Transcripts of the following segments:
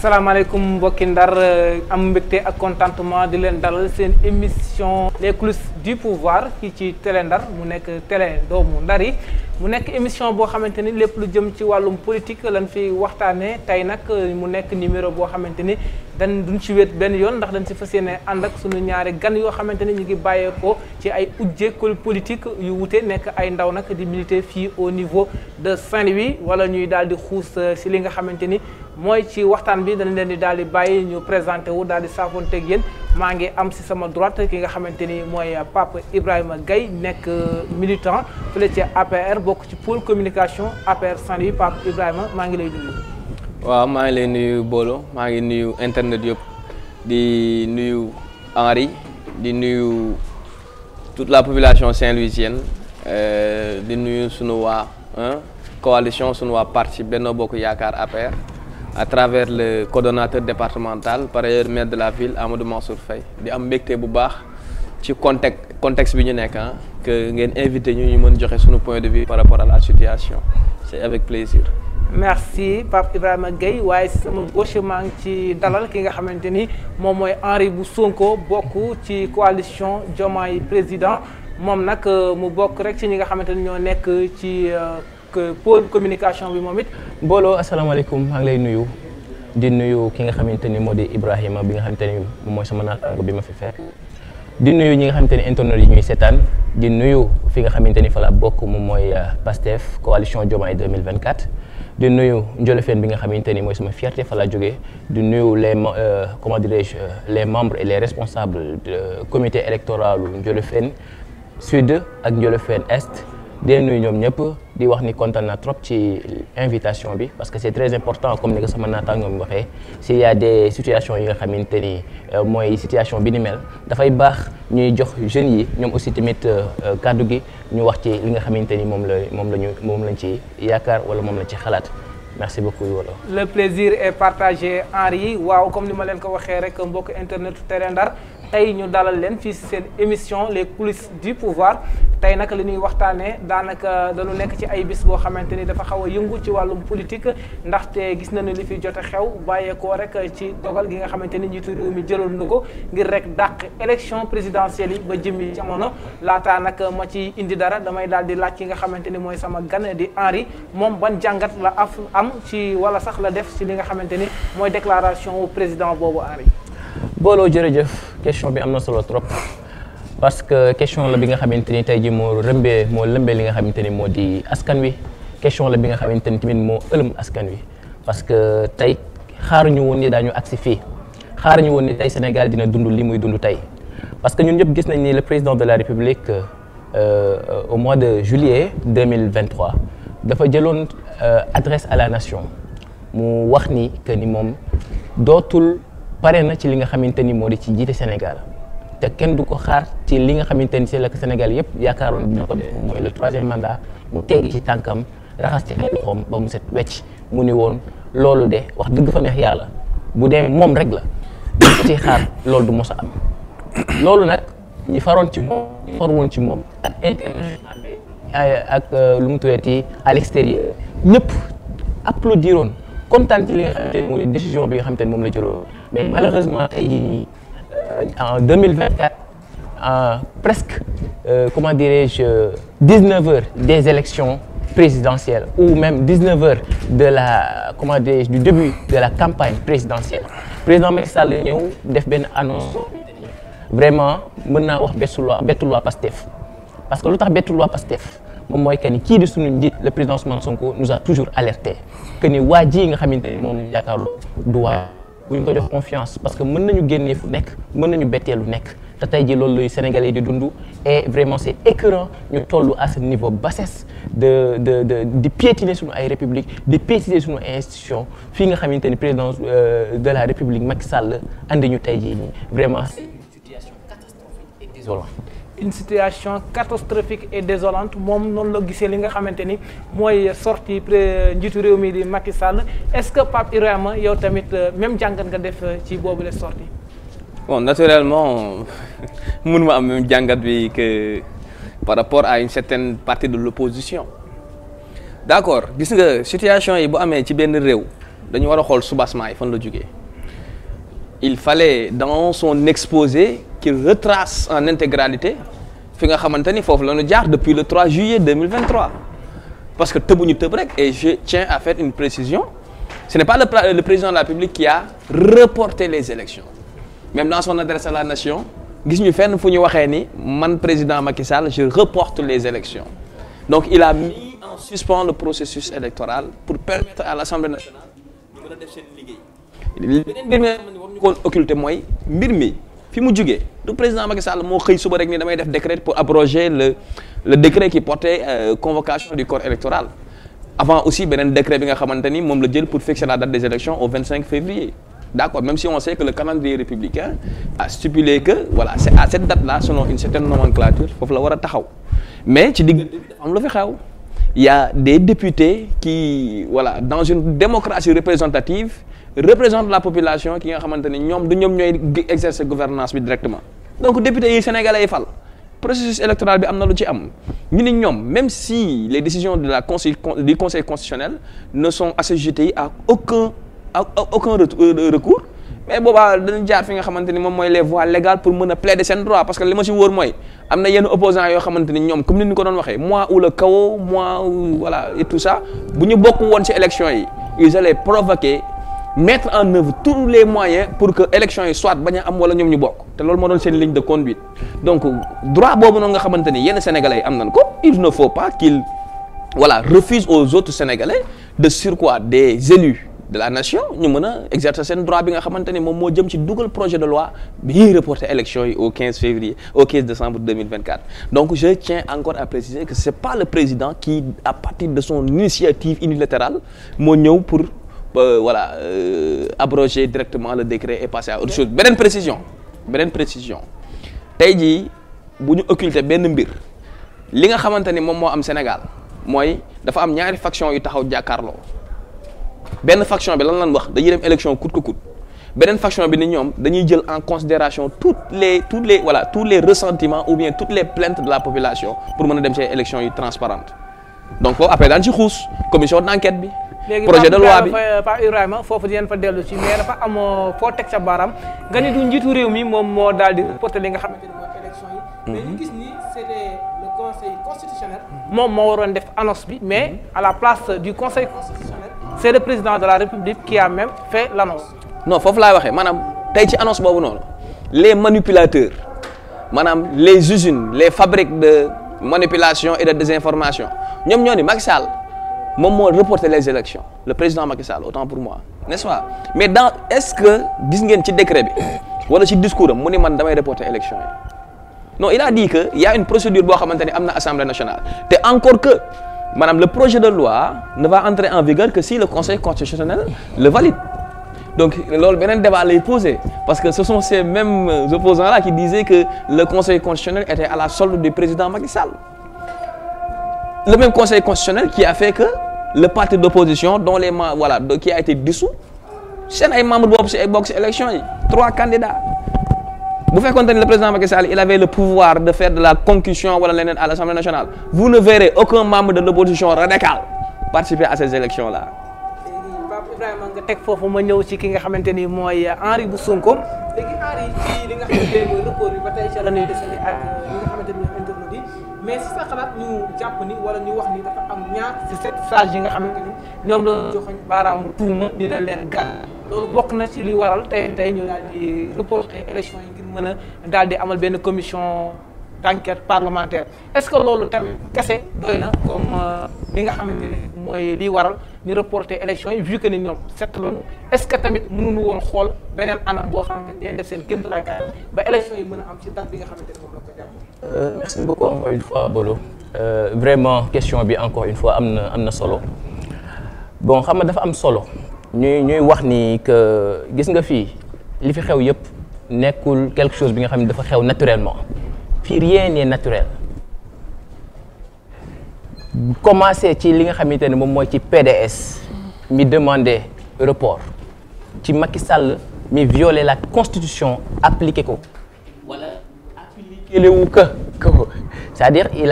asalaamaaleykum mbokki Ndar am mbégte ak contentement di leen dalal seen émission les coulisses du pouvoir fii ci télé Ndar mu nekk télé doomu Ndar yi mu nekk émission boo xamante ni lépp lu jëm ci wàllum politique lañ fi waxtaanee tey nag mu nekk numéro boo xamante ni duñ ci wéet benn yoon ndax dañ si fas yéene ànd ak sunu ñaari gan yoo xamante ni ñu ngi bàyyeekoo ci ay ujje politique yu wute nekk ay ndaw nag di militer fii au niveau de Saint-Louis wala ñuy daal di xuus si li nga xamante ni mooy ci waxtaan bi dañ leen di daal di bàyyi ñu présenté wu daal di saafoonteeg yéen maa ngi am si sama droite ki nga xamante ni mooy Pape Ibrahima Gaye nekk militant fële ci APR bokk ci pôle communication APR Saint-Louis. Pape Ibrahima maa ngi lay nuyu. waaw maa ngi lay nuyu Bolo maa ngi nuyu internet yëpp di nuyu Henri di nuyu toute la population saint-louisienne di nuyu sunu waa coalition sunu waa parti Benno Bokk Yaakaar APR à travers le coordonnateur départemental par ailleurs maire de la ville Amadou Mansour Faye di am mbégte bu baax ci contexte bi ñu nekk que ngeen invité ñu mën joxe sunu point de vue par rapport à la situation c'est avec plaisir. merci Pape Ibrahima Gaye waaye si sama gauche maa ngi ci dalal ki nga xamante ni moom mooy Henri bu Sonko bokk ci coalition Diomaye président moom nag mu bokk rek ci ñi nga xamante ni ñoo nekk ci pôle communication bi moom it. Mbooloo asalaamaaleykum maa ngi lay nuyu di nuyu ki nga xamante ni moo di Ibrahima bi nga xamante ni moom mooy sama naataango bi ma fi fekk di nuyu ñi nga xamante ni internet yi ñuy seetaan di nuyu fi nga xamante ni fa la bokk moom mooy PASTEF coalition Diomaye 2024. di nuyu Ndiolofène bi nga xamante ni mooy sama fierté fa la jógee di nuyu comment dirais-je les membres et les responsables du comité électoral Ndiolofène Sud ak Ndiolofène Est di nuyu ñoom ñëpp di wax ni kontaan na trop ci invitation bi parce que c'est très important comme ni ko sama naataango mi waxee s'il y a des situations yi nga xamante ni mooy situation bi ni mel dafay baax ñuy jox jeunes yi ñoom aussi tamit kàddu gi ñu wax ci li nga xamante ni moom lañ ci yaakaar wala moom lañ ci xalaat merci beaucoup wala. le plaisir est partagé Henri waaw comme ni ma leen ko waxee rek mbokk internet Télé Ndar tey ñu dalal leen fii seen émission les coulisses du pouvoir tey nag li ñuy waxtaanee daanaka dañu nekk ci ay bis boo xamante ni dafa xaw a yëngu ci wàllum politique ndaxte gis nañu li fi jot a xew bàyyeekoo rek ci dogal gi nga xamante ni njiitu réew mi jëloon na ko ngir rek dàq élection présidentielle yi ba jëmmi jamono laataa nag ma ci indi dara damay daal di laaj ki nga xamante ni mooy sama gan di Henri moom ban jàngat la am ci wala sax la def ci li nga xamante ni mooy déclaration wu président boobu Henri. Booloo jërëjëf question bi am na solo trop parce que question la bi nga xamante ni tey jii moo lëmbee li nga xamante ni moo di askan wi question la bi nga xamante ni tamit moo ëlëm askan wi parce que tey xaaruñu woon ni daañu agsi fii xaaruñu woon ni tey Sénégal dina dund li muy dund tey parce que ñun ñëpp gis nañ ni le président de la République au mois de juillet 2023 dafa jëloon adresse à la nation mu wax ni que ni moom dootul pare na ci li nga xamante ni moo di ci jiite Sénégal te kenn du ko xaar ci li nga xamante ni c'est la Sénégal yëpp yaakaaroon dina ko def mooy le 3e mandat mu teggi ci tànkam raxas ci ay loxoom ba mu set wecc mu ni woon loolu de wax dëgg fa neex yàlla bu dee moom rek la di ko ci xaar loolu du mos a am loolu nag ñi faroon ci moom ñi faroon ci moom ak international ak lu mu tuddati à l'extérieur ñëpp applaudiroon kontaan ci li nga xamante ni mooy décision bi nga xamante ni moom la jëloon mais malheureusement tey jii nii en 2024 presque comment dirais-je 19 heures des élections présidentielles ou même 19 heures de la comment dirais-je du début de la campagne présidentielle président Macky Sall ñëw def benn annonce vraiment mën naa wax bettul waa Pastef parce que lu tax bettul waa Pastef moom mooy que ni kii di sunu njiit le président Ousmane Sonko nous a toujours alerté que ni waa ji nga xamante ni moom yaakaarlu du waa bu ñu ko jox confiance parce que mën nañu génnee fu nekk mën nañu bettee lu nekk te tey ji loolu luy Sénégalais di dund et vraiment c'est écœurant ñu toll à ce niveau bassesse de piétiner suñu ay république de piétiner suñu ay institution fii nga xamante ni président de la République Macky Sall andi ñu tey jii nii vraiment c'est une situation catastrophique et désolante. une situation catastrophique et désolante moom noonu la gisee li nga xamante ni mooy sortie njiitu réew mi di Macky Sall est-ce que Pape Ibrahima yow tamit même jàngat nga def ci boobu la sortie. bon naturellement mënuma am même jàngat bi que par rapport à une certaine partie de l'opposition d'accord gis nga situation yi bu amee ci benn réew dañu war a xool soubassement yi fan la jógee. Il fallait dans son exposé qu'il retrace en intégralité fi nga xamante ni foofu la ñu jaar depuis le 3 juillet 2023 parce que tëbuñu tëb rek et je tiens à faire une précision. Ce n'est pas le président de la République qui a reporté les élections. Même dans son adresse à la nation, gis ñu fenn fu ñu waxee ni man président Macky Sall je reporte les élections. Donc il a mis en suspens le processus électoral pour permettre à l'Assemblée nationale ñu mën a def seen liggéey. beneen mbir mi nga xam ne war ñu ko occulter mooy mbir mi fi mu jugee du président Macky Sall moo xëy suba rek ni damay def décret pour abroger le décret qui portait convocation du corps électoral. Avant aussi beneen décret bi nga xamante ni moom la jël pour fixer la date des élections au 25 février. D'accord, même si on sait que le calendrier républicain a stipulé que voilà, c'est à cette date-là, selon une certaine nomenclature, foofu la war a taxaw. Mais ci diggante bi dafa am lu fi xew. Il y a des députés qui voilà, dans une démocratie représentative, représentent la population qui nga xamante ni ñoom du ñoom ñooy exercer gouvernance bi directement. Donc députés yi sénégalais yi fal. Processus électoral bi am na lu ci am ñu ni ñoom même si les décisions de du conseil constitutionnel ne sont assujetties à aucun recours mais boobaa dañu jaar fi nga xamante ni moom mooy les voies légales pour mën a plaider seen droit parce que li ma ci wóor mooy am na yenn opposants yoo xamante ni ñoom comme ni ñu ko doon waxee moi ou le chaos moi ou voilà et tout ça bu ñu bokk woon ci élection yi ils allaient provoquer mettre en œuvre tous les moyens pour que élection yi soit bañ a am wala ñoom ñu bokk te loolu moo doon seen ligne de conduite donc droit boobu noonu nga xamante ni yenn sénégalais yi am nañ ko il ne faut pas qu'ils voilà refusent aux autres sénégalais de surcroît des élus de la nation ñu mën a exercer seen droit bi nga xamante ni moom moo jëm ci dugal projet de loi bi reporter élection yi au 15 décembre 2024 donc je tiens encore à préciser que c'est pas le président qui à partir de son initiative unilatérale moo ñëw pour abroger directement le décret et passer à autre chose beneen précision tey jii bu ñu occulter benn mbir li nga xamante ni moom moo am Sénégal mooy dafa am ñaari faction yu taxaw jàkkaarloo benn faction bi lan wax dañuy dem élection coûte que coûte beneen faction bi ni ñoom dañuy jël en considération tous les ressentiments ou bien toutes les plaintes de la population pour mën a dem ci élection yu transparente donc foofu après daan ci xuus commission d'enquête bi projet de loi bi Pa Ibrahima foofu di leen fa dellu ci mais dafa am foo teg sa baaraam nga ni du njiitu réew mi moom moo daal di reporter li nga xamante ni mooy élection yi mais ñu gis ni c'était le conseil constitutionnel moom moo waroon def annonce bi mais à la place du conseil constitutionnel c'est le président de la République qui a même fait l'annonce. Non foofu laay waxee maanaam tey ci annonce boobu noonu les manipulateurs maanaam les usines les fabriques de manipulation et de désinformation ñoom ñoo ni Macky Sall moom moo reporter les élections le président Macky Sall autant pour moi n'est-ce pas mais est-ce que gis ngeen ci décret bi wala ci discours am mu ni man damay reporter élections yi non il a dit que il y a une procédure boo xamante ni am na Assemblée nationale te encore que maanaam le projet de loi ne va entrer en vigueur que si le Conseil constitutionnel le valide donc loolu beneen débat lay poser parce que ce sont ces mêmes opposants là qui disaient que le Conseil constitutionnel était à la solde du président Macky Sall le même Conseil constitutionnel qui a fait que le parti d'opposition dont les membres qui a été dissous seen ay membres bokk ci élection yi 3 candidats bu fekkoon ne le président Macky Sall il avait le pouvoir de faire de la concussion wala leneen à l'Assemblée nationale vous ne verrez aucun membre de l'opposition radicale participer à ces élections là. léegi Pape Ibrahima nga teg foofu ma ñëw ci ki nga xamante ni mooy Henri bu Sonko léegi Henri ci li nga xamante ni mooy recours bi ba tey ca la ñuy desandi ak li nga xamante ni mooy internet yi mais si sa xalaat ñu jàpp ni wala ñu wax ni dafa am ñaar ci 7 sages yi nga xamante ni ñoom la joxoñ baaraamu tuuma di leen gàll loolu bokk na ci li waral tey ñu daal di reporter élection yi ngir mën a daal di amal benn commission d'enquête parlementaire est-ce que loolu tamit kese doy na comme li nga xamante ni mooy li waral ñu reporter élection yi vu que ni ñoom set loolu est-ce que tamit mënuñu woon xool beneen anam boo xamante ni def seen kéem tolluwaay ba élection yi mën a am ci date bi nga xamante ni moom la ko jàpp. Merci beaucoup encore une fois Bolo vraiment question bi encore une fois am na solo bon xam nga dafa am solo ñuy wax ni que gis nga fii li fi xew yëpp nekkul quelque chose bi nga xam ne dafa xew naturellement fii rien n'est naturel commencé ci li nga xamante ne moom mooy ci PDS mi demandé report ci Macky Sall mi violé la constitution appliqué ko wala appliqué lewu ko c'est-à-dire il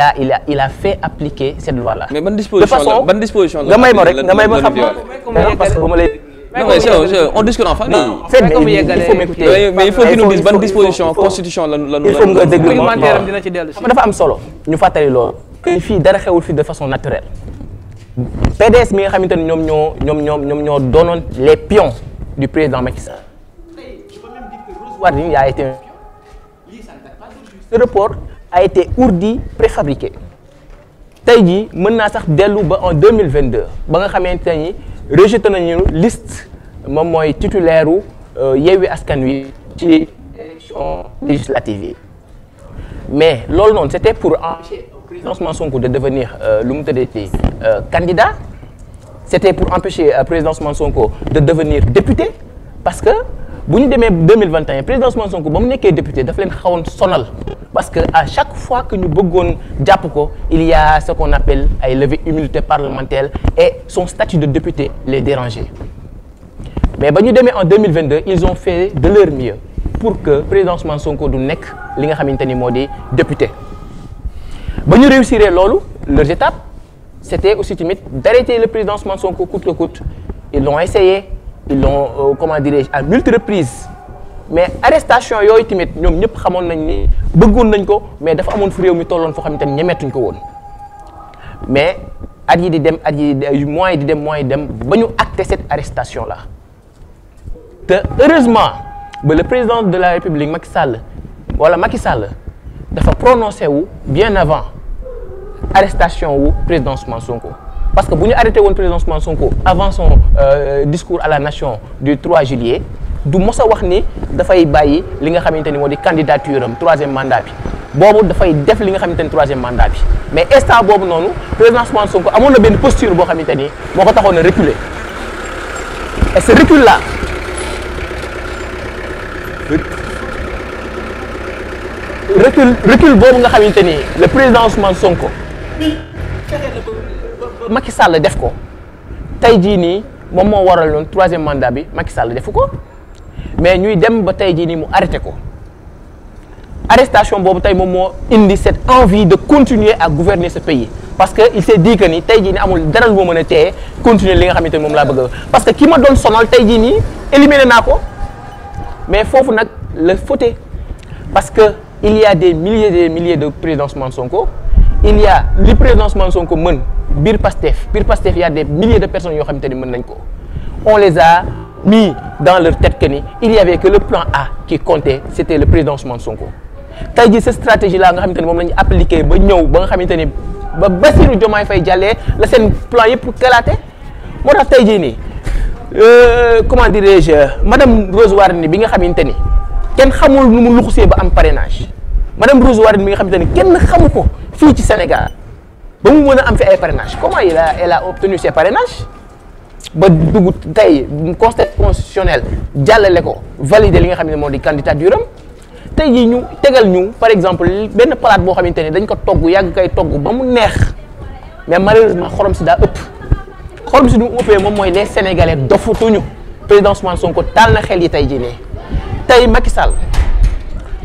a fait appliquer cette loi là. mais ban disposition la nga may ma rek nga may ma xam parce que bu ma lay non mais on discute en famille. il faut m'écouter mais il faut qu'ils nous disent ban disposition constitution la il faut nga déglu réglementaire dina ci dellu si. dafa am solo ñu fàttali loolu. fii dara xewul fii de façon naturelle. PDS mi nga xamante ne ñoom ñoo doonoon les pions du président Macky Sall. Rose Wardini a été un pion. Ce report a été ourdi, préfabriqué. tey jii mën naa sax dellu ba en 2022 ba nga xamante ni rejeté nañu liste moom mooy titulaire u Yewwi Askan Wi ci élection législative yi mais loolu noonu c'était pour empêcher le président Ousmane Sonko de devenir lu mu tëddee candidat c'était pour empêcher président Ousmane Sonko de devenir député parce que bu ñu demee 2021 président Ousmane Sonko ba mu nekkee député daf leen xawoon sonal parce que à chaque fois que ñu bëggoon jàpp ko il y a ce qu'on appelle ay levée immunité parlementaire et son statut de député les dérangeait mais ba ñu demee en 2022 ils ont fait de leur mieux pour que président Ousmane Sonko du nekk li nga xamante ni moo di député ba ñu réussir loolu leurs étapes c'était aussi tamit d'arrêter le président Ousmane Sonko coûte que coûte ils l'ont essayé ils l'ont comment dirais-je à multiples reprises mais arrestation yooyu tamit ñoom ñëpp xamoon nañ ni bëggoon nañ ko mais dafa amoon fu réew mi tolloon foo xamante ni ñemeetuñ ko woon mais at yi di dem mois yi di dem ba ñu acté cette arrestation là te heureusement ba le président de la République Macky Sall dafa prononcé wu bien avant arrestation wu président Ousmane Sonko parce que bu ñu arrêté woon président Ousmane Sonko avant son discours à la nation du 3 juillet du mos a wax ni dafay bàyyi li nga xamante ni moo di candidature am troisième mandat bi boobu dafay def li nga xamante ni troisième mandat bi mais instant boobu noonu président Ousmane Sonko amoon na benn posture boo xamante ni moo ko taxoon a reculer et ce recul là recul boobu nga xamante ni le président Ousmane Sonko Macky Sall def ko tey jii nii moom moo waral loon troisième mandat bi Macky Sall defu ko mais ñuy dem ba tey jii nii mu arrêté ko arrestation boobu tey moom moo indi cette envie de continuer à gouverner ce pays parce que il s'est dit que ni tey jii nii amul dara lu ma mën a téye continuer li nga xamante ni moom laa bëgg parce que ki ma doon sonal tey jii nii éliminé naa ko mais foofu nag la faute parce que il y a des milliers de président Ousmane Sonko il y a li président Ousmane Sonko mën biir Pastef il y a des milliers de personnes yoo xamante ni mën nañ ko on les a mis dans leur tête que ni il y avait que le plan A qui comptait c'était le président Ousmane Sonko tey jii cette stratégie là nga xamante ni moom la ñu appliqué ba ñëw ba nga xamante ni ba Bassirou Diomaye Faye jàllee la seen plan yëpp kalaate moo tax tey jii nii comment dirais-je madame Rose Wardini bi nga xamante ni kenn xamul nu mu luxusee ba am parrainage madame Rose Wardini bi nga xamante ni kenn xamu ko fii ci Sénégal ba mu mën a am fi ay parrainage comment elle a obtenu ses parrainages ba dugg tey conseil constitutionnel jàllale ko valider li nga xam ne moo di candidature am tey jii ñu tegal ñu par exemple benn palaat boo xamante ni dañ ko togg yàgg kay togg ba mu neex mais malheureusement xorom si daa ëpp xorom si du mu ëppee moom mooy les Sénégalais dofutuñu président Ousmane Sonko taal na xel yi tey jii nii tey Macky Sall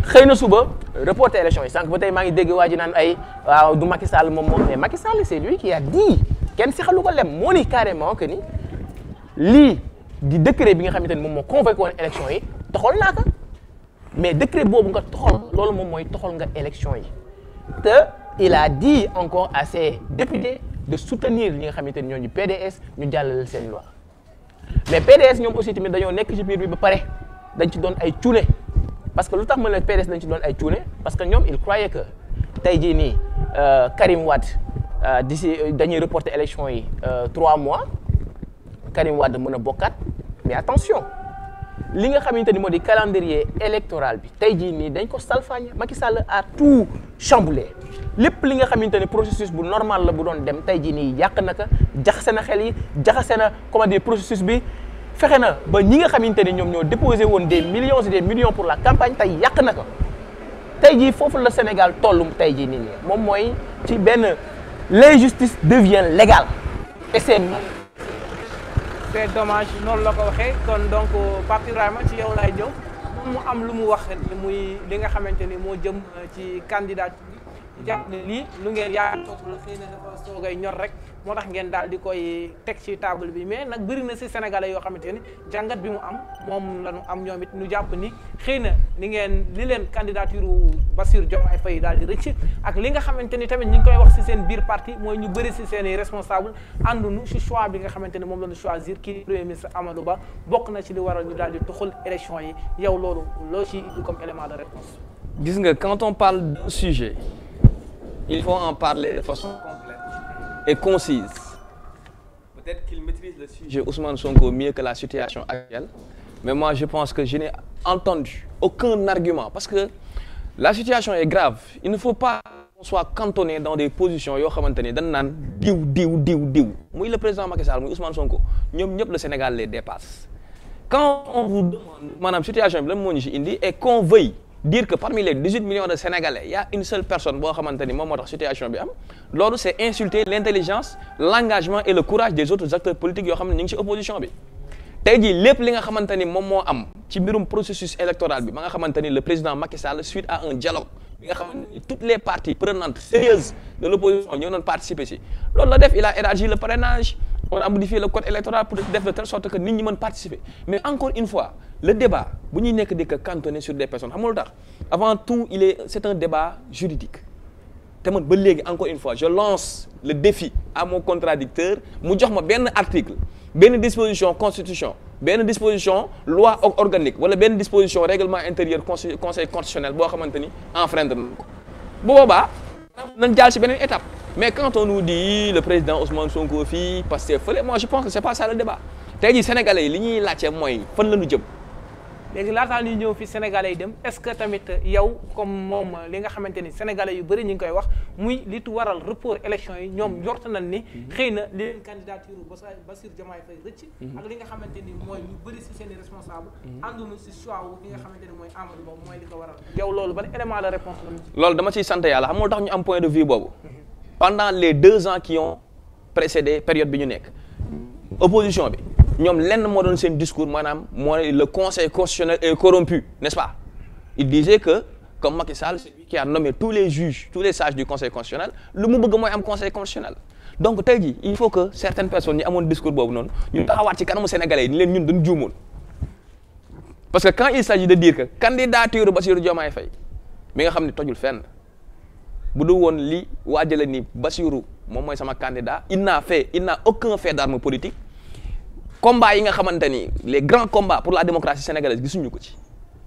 xëy na suba reporter élection yi sànq ba tey maa ngi dégg waa ji naan ay waaw du Macky Sall moom mais Macky Sall c'est lui qui a dit kenn si xalu ko lem moo ni carrément que ni lii di décret bi nga xamante ni moom moo convoqué woon élection yi toxal naa ko mais décret boobu nga toxal loolu moom mooy toxal nga élection yi te il a dit encore à ses députés de soutenir li nga xamante ni ñooñu PDS ñu jàllale seen loi mais PDS ñoom aussi tamit dañoo nekk ci biir bi ba pare dañ ci doon ay cuune parce que lu tax ma ne PDS dañ ci doon ay cuune parce que ñoom ils croyaient que tey jii nii Karim Wade d'ici dañuy reporter élection yi 3 mois Karim Wade mën a bokkaat mais attention li nga xamante ni moo di calendrier électoral bi tey jii nii dañ ko salfaañe Macky Sall a tout chamboulé lépp li nga xamante ni processus bu normal la bu doon dem tey jii nii yàq na ko jaxase na xel yi jaxase na comment dire processus bi fexe na ba ñi nga xamante ni ñoom ñoo déposé woon des millions et des millions pour la campagne tey yàq na ko tey jii foofu la Sénégal tollum tey jii nii moom mooy ci benn l'injustice devient légale et c'est dommage noonu la ko waxee kon donc Pape Ibrahima ci yow laay ñëw mu am lu mu wax muy li nga xamante ni moo jëm ci candidat jàpp ne lii lu ngeen yaa toog la xëy na dafa soogay ñor rek moo tax ngeen daal di koy teg ci table bi mais nag bëri na si sénégalais yoo xamante ni jàngat bi mu am moom la ñu am ñoom it ñu jàpp ni xëy na li leen candidature Bassirou Diomaye Faye daal di rëcc ak li nga xamante ni tamit ñi ngi koy wax si seen biir parti mooy ñu bëri si seen i responsable àndunu si choix bi nga xamante ni moom la ñu choisir kii premier ministre Amadou Ba bokk na ci li waral ñu daal di tuxal élection yi yow loolu loo ci indi comme élément de réponse. gis nga quand on parle d'un sujet il faut en parler de façon complète et concise. Peut-être qu'il maîtrise le sujet Ousmane Sonko mieux que la situation actuelle, mais moi je pense que je n'ai entendu aucun argument parce que la situation est grave. Il ne faut pas qu'on soit cantonné dans des positions yoo xamante ni dañ naan diw muy le président Macky Sall muy Ousmane Sonko ñoom ñëpp le Sénégal les dépasse. Quand on vous demande maanaam situation bi lan moo ñu ci indi et qu'on veuille dire que parmi les 18 millions de Sénégalais il y a une seule personne boo xamante ni moom moo tax situation bi am loolu c'est insulter l'intelligence, l'engagement et le courage des autres acteurs politiques yoo xam ne ñu ngi ci opposition bi. tey jii lépp li nga xamante ni moom moo am ci mbirum processus électoral bi ba nga xamante ni le président Macky Sall suite à un dialogue bi nga xamante ni toutes les parties prenantes sérieuses de l'opposition ñoo doon participer ci loolu la def il a élargi le parrainage. On a modifié le code électoral pour def de telle sorte que nit ñi mën participer mais encore une fois le débat bu ñuy nekk di ko cantonner sur des personnes xam nga lu tax avant tout c'est un débat juridique te man ba léegi encore une fois je lance le défi à mon contradicteur mu jox ma benn article benn disposition constitution benn disposition loi organique wala benn disposition règlement intérieur conseil constitutionnel boo xamante ni enfreindre na ko bu boobaa nañ jàll ci beneen étape. Mais quand on nous dit le président Ousmane Sonko fii Pastef fële moi je pense que c'est pas ça le débat tey jii sénégalais yi li ñuy laajte mooy fan la ñu jëm. léegi laataa ñuy ñëw fi sénégalais yi dem est-ce que tamit yow comme moom li nga xamante ni sénégalais yu bëri ñu ngi koy wax muy li tu waral report élection yi ñoom njort nañ ni xëy na li leen candidature Bassirou Diomaye Faye rëcc ak li nga xamante ni mooy ñu bëri si seen i responsable ànduñu si choix wu li nga xamante ni mooy Amadou Ba mooy li ko waral yow loolu ban élément de réponse la. loolu dama ciy sant yàlla xam nga tax ñu am point de vue boobu. Pendant les 2 ans qui ont précédé période bi ñu nekk opposition bi ñoom lenn moo doon seen discours maanaam mooy le conseil constitutionnel est corrompu n'est-ce pas il disait que comme Macky Sall c'est lui qui a nommé tous les juges tous les sages du conseil constitutionnel lu mu bëgg mooy am conseil constitutionnel donc tey jii il faut que certaines personnes ñi amoon discours boobu noonu ñu taxawaat ci kanamu sénégalais yi ni leen ñun dañu juumoon parce que quand il s'agit de dire que candidature Bassirou Diomaye Faye mi nga xam ne tojul fenn bu dul woon li waajale ni Bassirou moom mooy sama candidat il n'a aucun fait d'arme politique combat yi nga xamante ni les grands combats pour la démocratie sénégalaise gisuñu ko ci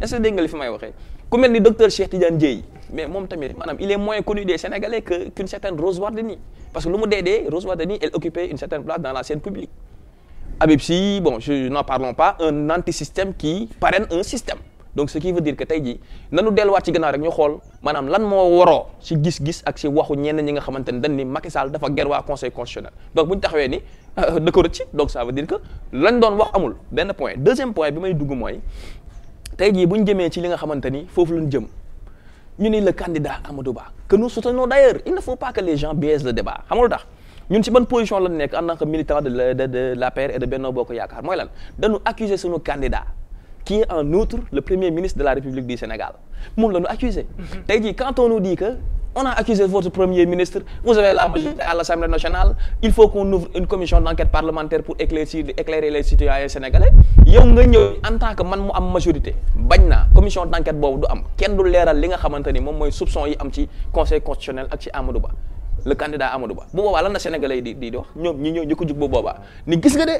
est-ce que dégg nga li fi may waxee ku mel ni docteur Cheikh Tidiane Dièye mais moom tamit maanaam il est moins connu des Sénégalais qu'une certaine Rose Wardini parce que lu mu dee Rose Wardini elle occupait une certaine place dans la scène publique Habib Sy bon n'en parlons pas un anti-système qui parraine un système. Donc ce qui veut dire que tey jii nanu delluwaat ci gannaaw rek ñu xool maanaam lan moo waroo ci gis-gis ak ci waxu ñenn ñi nga xamante ne dañ ni Macky Sall dafa ger waa conseil constitutionnel donc bu ñu taxawee ni da ko rëcc donc ça veut dire que lañ doon wax amul benn point deuxième point bi may dugg mooy tey jii bu ñu jëmee ci li nga xamante ni foofu lañ jëm ñu ni le candidat Amadou Ba que nous soutenons d'ailleurs il ne faut pas que les gens biaisent le débat xam nga lu tax ñun ci ban position lañ nekk en tant que militant de l'APR et de Benno Bokk Yaakaar mooy lan dañu accuser suñu candidat qui est en outre le premier ministre de la République du Sénégal moom la ñu accusé tey jii quand on nous dit que on a accusé votre premier ministre vous avez la majorité à l'Assemblée nationale il faut qu'on ouvre une commission d'enquête parlementaire pour éclairer les citoyens sénégalais yow nga ñëw en tant que man mu am majorité bañ naa commission d'enquête boobu du am kenn du leeral li nga xamante ni moom mooy soupçon yi am ci conseil constitutionnel ak ci Amadou Ba le candidat Amadou Ba bu boobaa lan la Sénégalais yi di wax ñoom ñi ñëw ñu ko jug bu boobaa ni gis nga de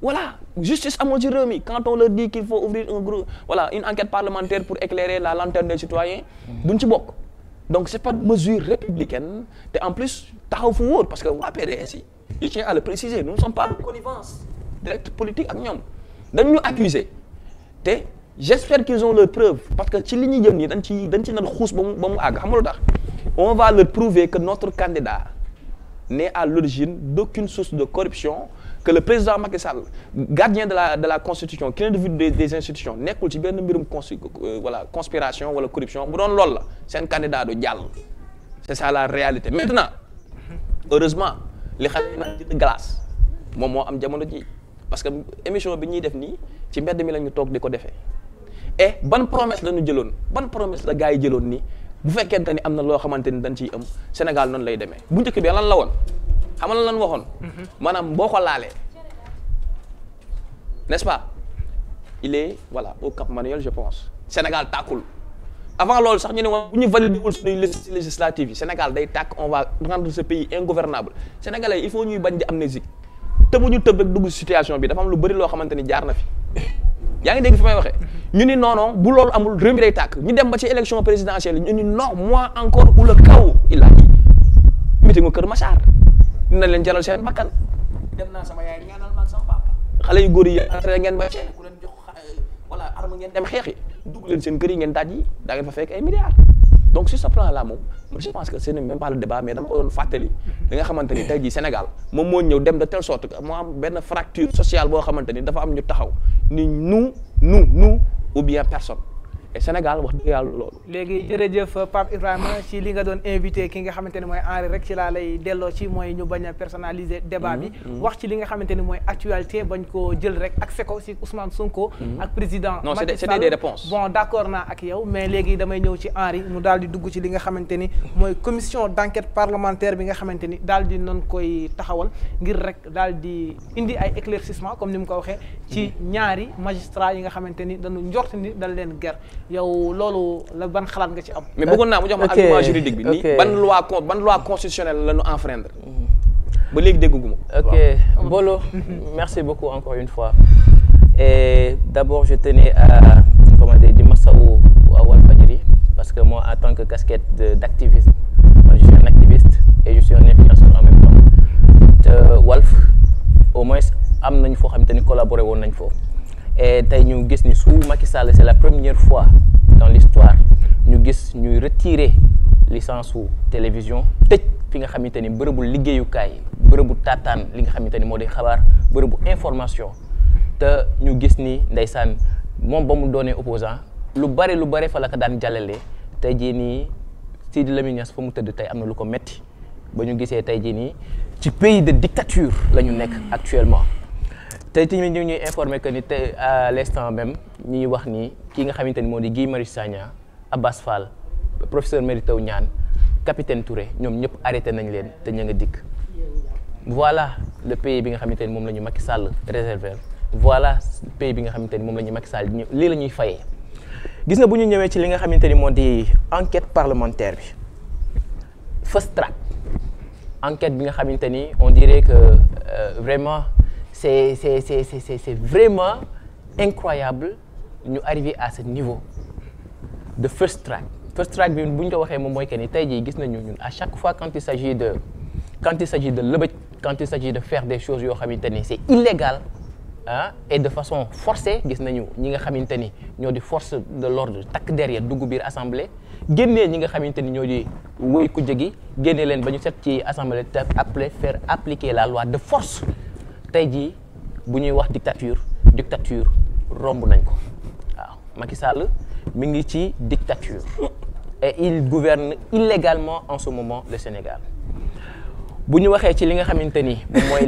voilà justice amul ci réew mi quand on leur dit qu'il faut ouvrir une enquête parlementaire pour éclairer la lanterne des citoyens duñ ci bokk donc c'est pas mesure républicaine te en plus taxaw fu wóor parce que waa PDS yi je tiens à le préciser nous ne sommes pas de connivence directe politique ak ñoom dañ ñu accuser te j'espère qu'ils ont leurs preuves parce que ci li ñuy jëm nii dañ ci nan xuus ba mu àgg xam nga lu tax on va leur prouver que notre candidat n'est à l'origine d'aucune source de corruption que le président Macky Sall gardien de la constitution qui est devenu des institutions nekkul ci benn mbirum conspiration wala corruption bu doon loolu la seen candidat du jàll c'est ça la réalité maintenant heureusement li xam ne jënd glace moom moo am jamono ji parce que émission bi ñuy def nii ci mbedd mi la ñu toog di ko defee et ban promesse la ñu jëloon ban promesse la gars yi jëloon ni bu fekkente ni am na loo xamante ni dañ ciy am Sénégal noonu lay demee bu njëkk bi lan la woon xam nga lan waxoon. maanaam boo ko laalee n'est-ce pas il est voilà au Cap Manuel je pense Sénégal tàkkul avant loolu sax ñu ne woon bu ñu validé wul suñuy législative yi Sénégal day tàkk on va rendre ce pays ingouvernable Sénégalais il faut ñuy bañ di amnésique te bu ñu tëb rek dugg situation bi dafa am lu bëri loo xamante ni jaar na fi yaa ngi dégg fi may waxee ñu ni non bu loolu amul réew mi day tàkk ñu dem ba ci élection présidentielle ñu ni non moi encore ou le chaos il a dit meeting mu Kër Massar dina leen jaral seen bakkan dem naa sama yaay ñaanal ma ak sama papa xale yu góor yi entré ngeen ba cee ku leen jox voilà arme ngeen dem xeex yi dugg leen seen kër yi ngeen daaj yi daa ngeen fa fekk ay milliards donc sur ce plan là moom je pense que ce n'est même pas le débat mais dama ko doon fàttali li nga xamante ni tey jii Sénégal moom moo ñëw dem de telle sorte que moo am benn fracture sociale boo xamante ni dafa am ñu taxaw ni nous ou bien personne et Sénégal wax dëgg yàlla loolu. léegi jërëjëf Pape Ibrahima ci li nga doon invité ki nga xamante ni mooy Henri rek ci laa lay delloo ci mooy ñu bañ a personnaliser débat bi. wax ci li nga xamante ni mooy actualité bañ koo jël rek accès ko si Ousmane Sonko. ak président non Macky Sall. c'était des réponses. bon d'accord naa ak yow mais léegi damay ñëw ci Henri mu daal di dugg ci li nga xamante ni mooy commission d'enquête parlementaire bi nga xamante ni daal di noonu koy taxawal ngir rek daal di indi ay éclaircissement comme ni mu ko waxee ci ñaari magistrat yi nga xamante ni dañu njort ni dal leen ger yow loolu la ban xalaat nga ci am. mais bëggoon naa mu jox ma argument juridique bi. ni ban loi constitutionnelle la ñu enfreindre. ba léegi dégguma. ok Bolo merci beaucoup encore une fois et d'abord je tenais à di masawu waa Walfadjri parce que moi en tant que casquette d'activiste je suis un activiste et je suis un influenceur en même temps te Walf au moins am nañ foo xamante ni collaboré woon nañ foofu. et tey ñu gis ni su Macky Sall c'est la première fois dans l'histoire ñu gis ñuy retirer licence su télévision tëj fi nga xamante ni bërëbu liggéeyukaay bërëbu taataan li nga xamante ni moo di xabaar bërëbu information te ñu gis ni ndeysaan moom ba mu doonee opposant lu bare fa la ko daan jàllale tey jii nii Sidi Lamine Niass fa mu tëdd tey am na lu ko metti ba ñu gisee tey jii nii ci pays de dictature la ñu nekk actuellement. tey tamit ñu ngi ñuy informé que ni tey à l'instant même ñuy wax ni kii nga xamante ni moo di Guy Marius Sagna Abbas Fall professeur Mary Teuw Niane capitaine Touré ñoom ñëpp arrêté nañ leen te ña nga dikk. voilà le pays bi nga xamante ni moom la ñu Macky Sall réservé voilà pays bi nga xamante ni moom la ñu Macky Sall lii la ñuy fayee. gis nga bu ñu ñëwee ci li nga xamante ni moo di enquête parlementaire bi first track enquête bi nga xamante ni on dirait que vraiment. C'est vraiment incroyable ñu arriver à ce niveau de first track bi bu ñu ko waxee moom mooy que ni tey jii gis nañu ñun à chaque fois quand il s'agit de lëbëj quand il s'agit de faire des choses yoo xamante ni c'est illégal et de façon forcée gis nañu ñi nga xamante ni ñoo di force de l'ordre takk derrière dugg biir assemblée génnee ñi nga xamante ni ñoo di wëy ku jegi génnee leen ba ñu set ci assemblée te faire appliquer la loi de force. tey jii bu ñuy wax dictature romb nañ ko waaw Macky Sall mi ngi ci dictature et il gouverne illégalement en ce moment le Sénégal bu ñu waxee ci li nga xamante ni moom mooy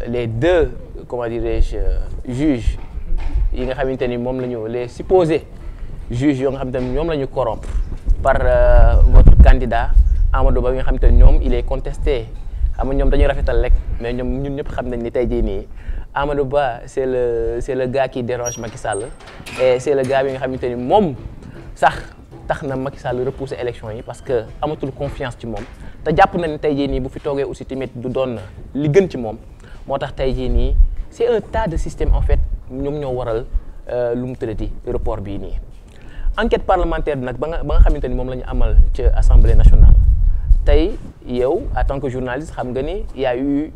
les deux comment dirais-je juges yi nga xamante ni moom la ñu les supposés juges yoo nga xamante ni ñoom la ñu corrompre par votre candidat Amadou Ba bi nga xamante ni ñoom il est contesté. xam nga ñoom dañuy rafetal rek mais ñoom ñun ñëpp xam nañ ni tey jii nii Amadou Ba c'est le gars qui dérange Macky Sall et c'est le gars bi nga xamante ni moom sax tax na Macky Sall repousser élection yi parce que amatul confiance ci moom te jàpp na ni tey jii nii bu fi toogee aussi tamit du doon li gën ci moom moo tax tey jii nii c'est un tas de système en fait ñoom ñoo waral lu mu tëddati report bii nii. enquête parlementaire bi nag ba nga xamante ni moom la ñu amal ca Assemblée nationale. tey yow en tant que journaliste xam nga ni y a eu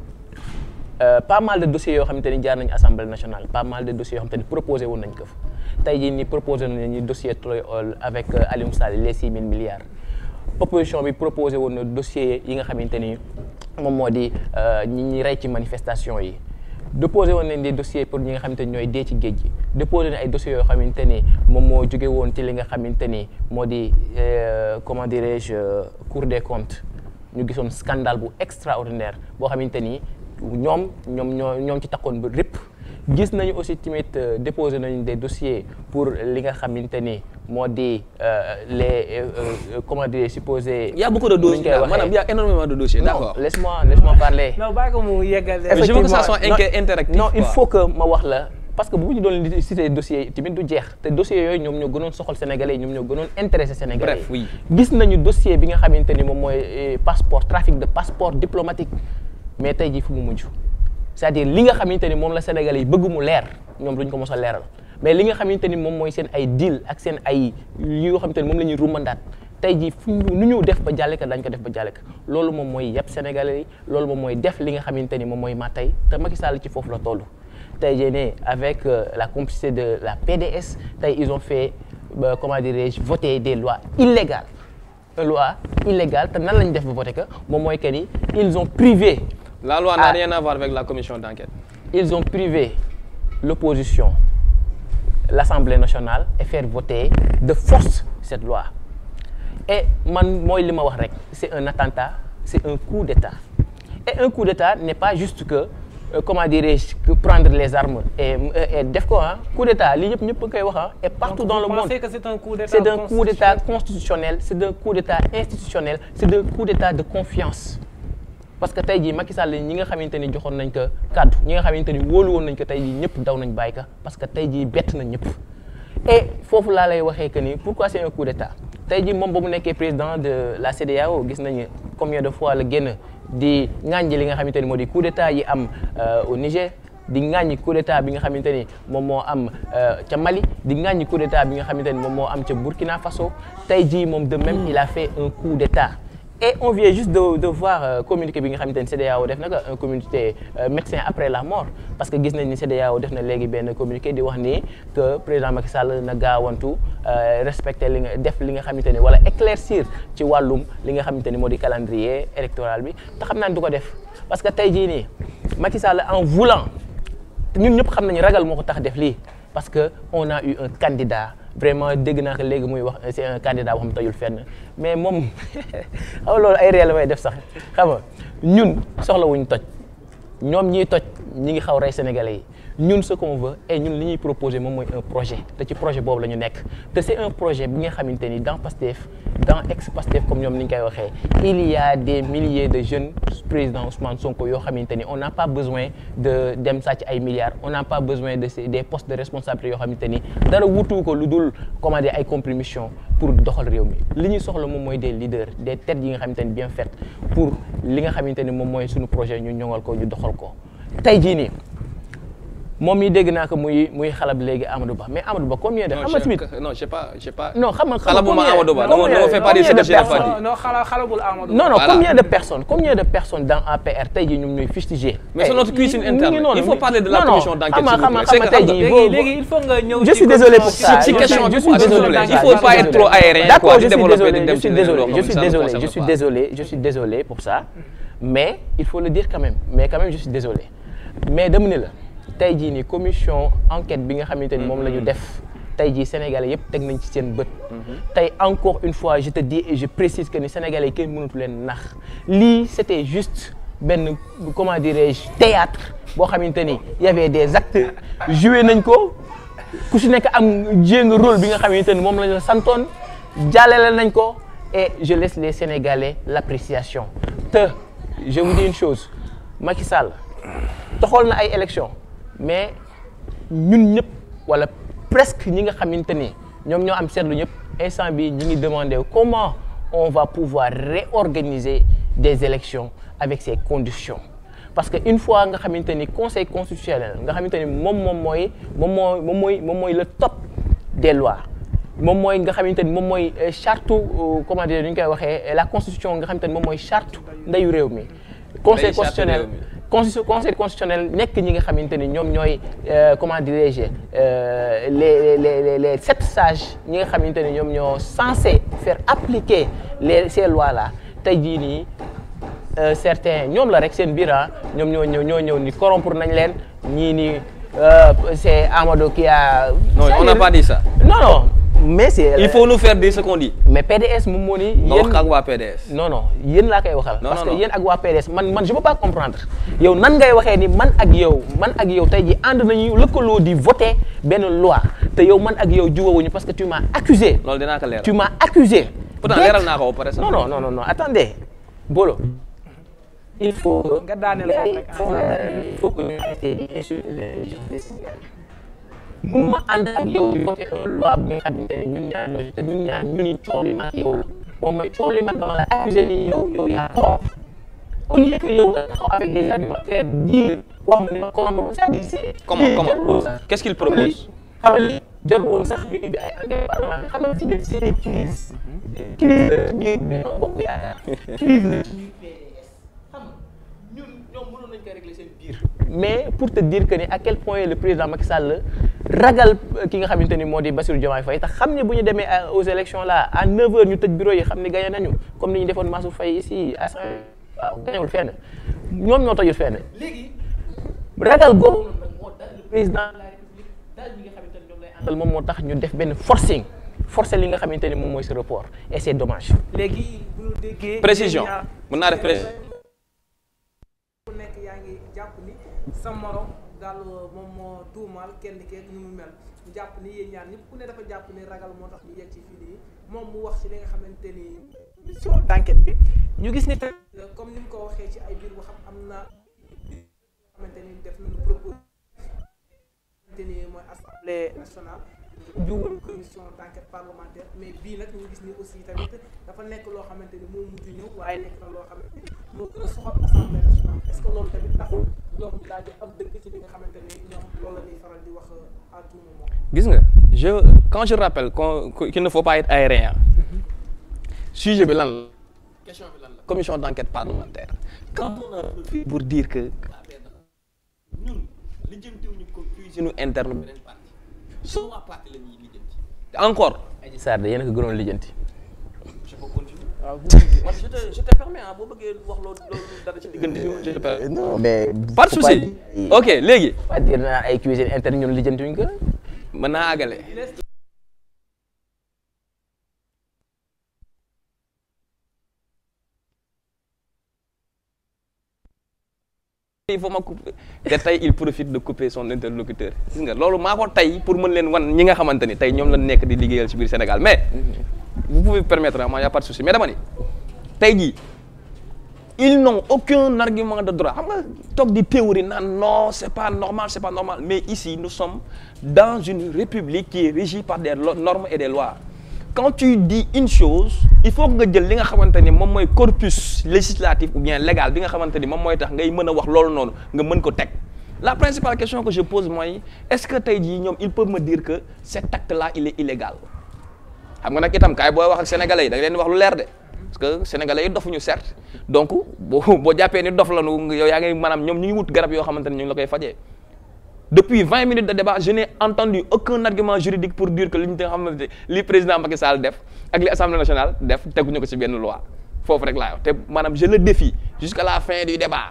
pas mal de dossiers yoo xamante ni jaar nañu Assemblée nationale pas mal de dossiers yoo xamante ni proposé woon nañ ko fa tey jii nii proposé nañu dossier Troy Oil avec Aliou Sall les 6 000 milliards opposition bi proposé woon na dossier yi nga xamante ni moom moo di ñi rey ci manifestation yi déposé woon nañ des dossiers pour ñi nga xamante ni ñooy dee ci géej gi déposé nañ ay dossiers yoo xamante ni moom moo jóge woon ci li nga xamante ni moo di comment dirais-je Cour des comptes ñu gisoon scandale bu extraordinaire boo xamante ni ñoom ci takkoon ba répp gis nañu aussi tamit déposer nañu des dossiers pour li nga xamante ni moo di les comment dire supposés. Il y a beaucoup de dossiers madame, il y a énormément de dossiers. D'accord. Non, laisse-moi parler. non bàyyi ko mu yeggal. Je veux que ça soit interactif. Non, il faut que ma wax la parce que bu ñu doon citer dossiers tamit du jeex te dossiers yooyu ñoom ñoo gënoon soxal sénégalais yi ñoom ñoo gënoon intéressé sénégalais yi. Bref, oui. gis nañu dossier bi nga xamante ni moom mooy passeport trafic de passeport diplomatique mais tey jii fu mu mujj c'est-à-dire li nga xamante ni moom la sénégalais yi bëgg mu leer ñoom duñ ko mos a leeral mais li nga xamante ni moom mooy seen ay deal ak seen ay yoo xamante ni moom la ñuy rumandaat tey jii fu nu ñu def ba jàlle ka dañ ko def ba jàlle ka loolu moom mooy yàpp sénégalais yi loolu moom mooy def li nga xamante ni moom mooy ma tey te Macky Sall ci foofu la toll. tey jii ne avec la complicité de la PDS tey ils ont fait comment dirais-je voter des lois illégales loi illégale te nan lañ def ba voter que moom mooy que ni ils ont privé. La loi n'a rien à voir avec la commission d'enquête. Ils ont privé l'opposition, l'Assemblée nationale et faire voter de force cette loi. Et man mooy li ma wax rek c'est un attentat, c'est un coup d'État. Et un coup d'État n'est pas juste que comment dirais-je que prendre les armes et def ko coup d'État lii ñëpp koy wax et partout dans le monde. Vous pensez que c'est un coup d'État c'est un coup d'État constitutionnel, c'est un coup d'État institutionnel, c'est un coup d'État de confiance. parce que tey jii Macky Sall ñi nga xamante ni joxoon nañ ko kàddu ñi nga xamante ni wóolu woon nañ ko tey jii ñëpp daw nañ bàyyi ko parce que tey jii bett nañ ñëpp et foofu laa lay waxee que ni pourquoi c'est un coup d'État tey jii moom ba mu nekkee président de la CEDEAO gis nañu combien de fois la génn di ŋàññi li nga xamante ni moo di coup d'État yi am au Niger di ŋàññi coup d'État bi nga xamante ni moom moo am ca Mali di ŋàññi coup d'État bi nga xamante ni moom moo am ca Burkina Faso tey jii moom de même il a fait un coup d'État. Et on vient juste de voir communiqué bi nga xamante ni CEDEAO def na ko un communiqué médecin après la mort parce que gis nañ ni CEDEAO def na léegi benn communiqué di wax ni que président Macky Sall na gaawantu respecter li nga def li nga xamante ni wala éclaircir ci wàllum li nga xamante ni moo di calendrier électoral bi te xam naa ne du ko def parce que tey jii nii Macky Sall en voulant ñun ñëpp xam nañu ragal moo ko tax def lii parce que on a eu un candidat vraiment dégg naa ko léegi muy wax c'est un candidat boo xam tojul fenn mais moom xam loolu ay réel la may def sax xam nga ñun soxlawuñ toj ñoom ñiy toj ñi ngi xaw rey sénégalais yi ñun ce qu'on veut et ñun li ñuy proposer moom mooy un projet te ci projet boobu la ñu nekk te c'est un projet bi nga xamante ni dans Pastef dans ex-Pastef comme ñoom ni ñu koy waxee il y a des milliers de jeunes président Ousmane Sonko yoo xamante ni on n'a pas besoin de dem sàcc ay milliards on n'a pas besoin de des postes de responsabilité yoo xamante ni dara wutu ko lu dul commander ay compromission pour doxal réew mi li ñuy soxla moom mooy des leaders des têtes yi nga xamante ni bien faites pour li nga xamante ni moom mooy suñu projet ñu ñoŋal ko ñu doxal ko tey jii nii moom mii dégg naa ko muy xalab léegi Amadou Ba mais Amadou Ba combien de. xam nga tamit non j'ai pas. non xam nga xalabuma Amadou Ba non ne fait pas des choses non xalabul Amadou Ba. non combien de personnes dans APR tey jii ñoom ñooy fustiger. mais c'est notre cuisine interne il faut parler de la commission d'enquête. xam nga tey jii léegi il faut nga ñëw je suis désolé pour ça ci question je suis désolé il faut pas être trop aérien. d'accord je suis désolé pour ça mais il faut le dire quand même je suis désolé mais dama ne la. tey jii nii commission enquête bi nga xamante ni moom la ñu def tey jii sénégalais yëpp teg nañ ci seen bët. tey encore une fois je te dis et je précise que ni sénégalais yi kenn mënatu leen nax lii c'était juste benn comment dirais-je théâtre boo xamante ni y avait des acteurs joué nañ ko ku si nekk am jéng rôle bi nga xamante ni moom la ñu santoon jàllale nañ ko et je laisse les sénégalais l'appréciation te je vous dis une chose Macky Sall taxool na ay élections. mais ñun ñëpp wala presque ñi nga xamante ni ñoom ñoo am seetlu ñëpp instant bi ñi ngi demander comment on va pouvoir réorganiser des élections avec ces conditions parce que une fois nga xamante ni conseil constitutionnel nga xamante ni moom mooy le top des lois moom mooy nga xamante ni moom mooy charte comment dire ñu koy waxee la constitution nga xamante ni moom mooy charte ndeyu réew mi conseil constitutionnel nekk ñi nga xamante ni ñoom ñooy comment dirais-je les 7 sages ñi nga xamante ni ñoom ñoo censé faire appliquer ces lois là tey jii nii certains ñoom la rek seen biir ñoom ñoo ñëw ni corrompre nañ leen ñii ni c'est Amadou qui a. non on n'a pas dit ça. non mais c'est il faut nous faire dire ce qu'on dit. mais PDS moom moo ni. yéen ak waa PDS. non non yéen laa koy waxal. non parce que yéen ak waa PDS man je peux pas comprendre. yow nan ngay waxee ni man ak yow tey jii ànd nañu lëkkaloo di voter benn loi te yow man ak yow jubawuñu parce que tu m'as accusé. loolu dinaa ko leeral tu m'as accusé. pourtant leeral naa ko ba pare sax. non attendez Bolo. il faut nga daaneel il faut que ñu arrêté di insulter les gens des Sénégalais. mun ma ànd ak yow di voté loi bi nga xamante ne ñun ñaar ñoo te ñun ñaar ñu ni coow li mag yow la moom mooy coow li mag dama la accusé ni yow yaa tort au lieu que yow nga taxaw avec des argumentaires dire wax mu ne ma comment qu'est-ce qu'il propose. xam nga jarul woon sax ñu ubbi ay enquête parlementaire xam nga si des c'est des crises la ñuy ñoo bokk yaakaar crise la mais pour te dire que ni à quel point le président Macky Sall ragal ki nga xamante ni moo di Bassirou Diomaye Faye tax xam ne bu ñu demee aux élections là à 9h ñu tëj bureau yi xam ne gagné nañu comme ni ñu defoon Mansour Faye ici à waaw gañewul fenn ñoom ñoo tojul fenn. léegi ragal googu nag moo tax le président de la République daal bi nga xamante ni ñoom lay àndal moom moo tax ñu def benn forcer li nga xamante ni moom mooy ce report et c'est dommage. léegi bu ñu déggee. précision mën naa def précision. nekk yaa ngi jàpp ni sa morom daal moom moo tuumaal kenn keeg ñu mu mel ñu jàpp ni yéen ñaar ñëpp ku ne dafa jàpp ni ragal moo tax ñu yegg ci fii nii moom mu wax ci li nga xamante ni mission d'enquête bi ñu gis ni tamit comme ni mu ko waxee ci ay biir bu xam am na xamante ni def nañu propos xamante ni mooy assemblée nationale juwul commission d'enquête parlementaire mais bii nag ñu gis ni aussi tamit dafa nekk loo xamante ni moo mujj ñëw waaye nekk na loo xamante ni moo gën a soxal assemblée nationale est-ce que loolu tamit taxul ñoom ñu daal di am dëgg ci li nga xamante ni ñoom loolu la ñuy faral di wax à tout moment. gis nga quand je rappelle qu'il ne faut pas être aérien. sujet bi lan la. question bi lan la commission d'enquête parlementaire. quand on a pour dire que. ñun lijjantiwuñu ko cuisine interne beneen parti. soo waa parti la ñuy lijjanti. encore. Adji Sarr de yéen a ko gënoon lijjanti. je peux continuer. waaw je te permets ah boo bëggee wax loolu dara ci diggante je te permets. non mais. pas de souci ok léegi. pas dire naa ay cuisine interne ñun lijjantiwuñ ko. mën naa àggale. il faut ma couper te tey il profite de couper son interlocuteur gis nga loolu maa ko tey pour mën leen wan ñi nga xamante ni tey ñoom la nekk di liggéeyal ci biir Sénégal mais vous pouvez permettre moi y a pas de souci mais dama ni tey jii ils n'ont aucun argument de droit xam nga toog di théorie naan non c'est pas normal mais ici nous sommes dans une république qui est régie par des normes et des lois quand tu dis une chose il faut nga jël li nga xamante ni moom mooy corpus législatif ou bien légal bi nga xamante ni moom mooy tax ngay mën a wax loolu noonu nga mën ko teg la principale question que je pose mooy est-ce que tey jii ñoom ils peuvent me dire que cet acte-là il est illégal xam nga nag itam kaay booy wax ak sénégalais yi da nga leen di wax lu leer de parce que sénégalais yi dofuñu certes donc boo jàppee ni dof la nu yow yaa ngi maanaam ñoom ñu ngi wut garab yoo xamante ni ñu ngi la koy fajee depuis 20 minutes de débat je n'ai entendu aucun argument juridique pour dire que li ñu nga xamante li président Macky Sall def ak li assemblée nationale def teguñu ko ci benn loi foofu rek laa wax te maanaam je le défie jusqu'à la fin du débat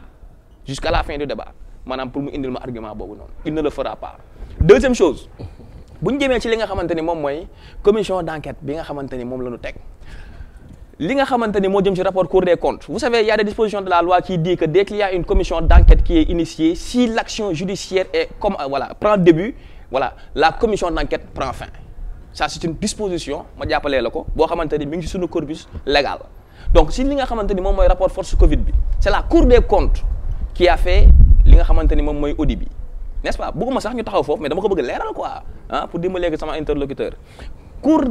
maanaam pour mu indil ma argument boobu noonu il ne le fera pas. deuxième chose bu ñu jëmee ci li nga xamante ni moom mooy commission d'enquête bi nga xamante ni moom la ñu teg li nga xamante ni moo jëm ci rapport Cour des comptes vous savez il y a des dispositions de la loi qui dit que dès qu'il y a une commission d'enquête qui est initiée si l'action judiciaire est comme prend début la commission d'enquête prend fin ça c'est une disposition ma jàppalee la ko boo xamante ni mi ngi ci suñu corpus légal donc si li nga xamante ni moom mooy rapport force Covid bi c'est la Cour des comptes qui a fait li nga xamante ni moom mooy audit bi n'est-ce pas bëgguma sax ñu taxaw foofu mais dama ko bëgg leeral quoi pour dimbalee sama interlocuteur cour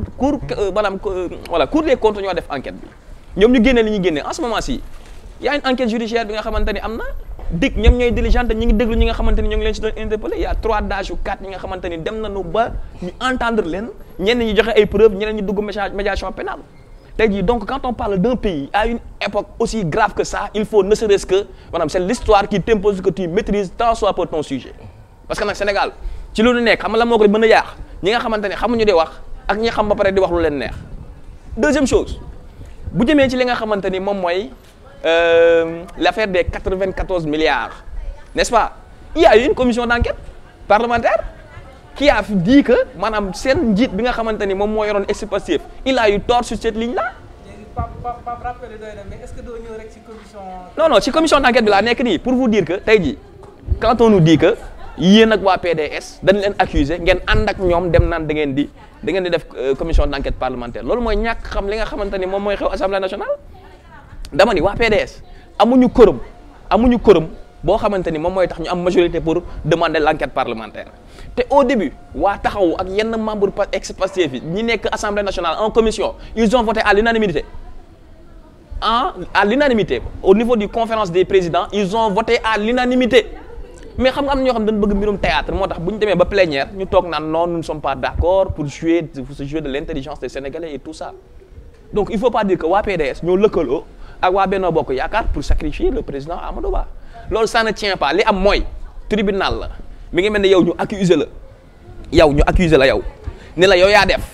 des comptes ñoo def enquête bi ñoom ñu génne li ñuy génne en ce moment ci y a une enquête judiciaire bi nga xamante ni am na dig ñoom ñooy diligente ñi ngi déglu ñi nga xamante ni ñoo ngi leen ci doon interpellé y a 3 DAGE ou 4 ñi nga xamante ni dem nañu ba ñu entendre leen ñenn ñi joxe ay preuves ñeneen ñi dugg médiation pénale tey jii donc quand on parle d'un pays à une époque aussi grave que ça il faut ne serait-ce que maanaam c'est l'histoire qui t'impose que tu maîtrises tant soit peu ton sujet parce que nag Sénégal ci lu nekk xam nga la moo ko mën a yaax ñi nga xamante ne xamuñu di wax ak ñi xam ba pare di wax lu leen neex deuxième chose bu jëmee ci li nga xamante ni moom mooy l'affaire des 94 milliards n'est-ce pas il y a eu une commission d'enquête parlementaire qui a dit que maanaam seen njiit bi nga xamante ni moom moo yoroon ex-Pastef il a eu tort sur cette ligne là. mais est-ce que doo ñëw rek ci commission. non ci commission d'enquête bi laa nekk nii pour vous dire que tey jii quand on nous dit que yéen ak waa PDS dañ leen accuser ngeen ànd ak ñoom dem naan da ngeen di def commission d'enquête parlementaire loolu mooy ñàkk xam li nga xamante ni moom mooy xew assemblée nationale. dama ni waa PDS amuñu quorum boo xamante ni moom mooy tax ñu am majorité pour demander l'enquête parlementaire te au début waa taxawu ak yenn membre ex-Pastef yi ñi nekk assemblée nationale en commission ils ont voté à l'unanimité au niveau du conférence des présidents ils ont voté à l'unanimité mais xam nga am na ñoo xam dañu bëgg mbirum théâtre moo tax bu ñu demee ba plénière ñu toog naan non nous ne sommes pas d'accord pour se jouer de l'intelligence des Sénégalais et tout ça donc il faut pas dire que waa PDS ñoo lëkkaloo ak waa Benno Bokk Yaakaar pour sacrifier le président Amadou Ba loolu ça ne tient pas li am mooy tribunal la mi ngi mel ne yow ñu accuser la yow ne la yow yaa def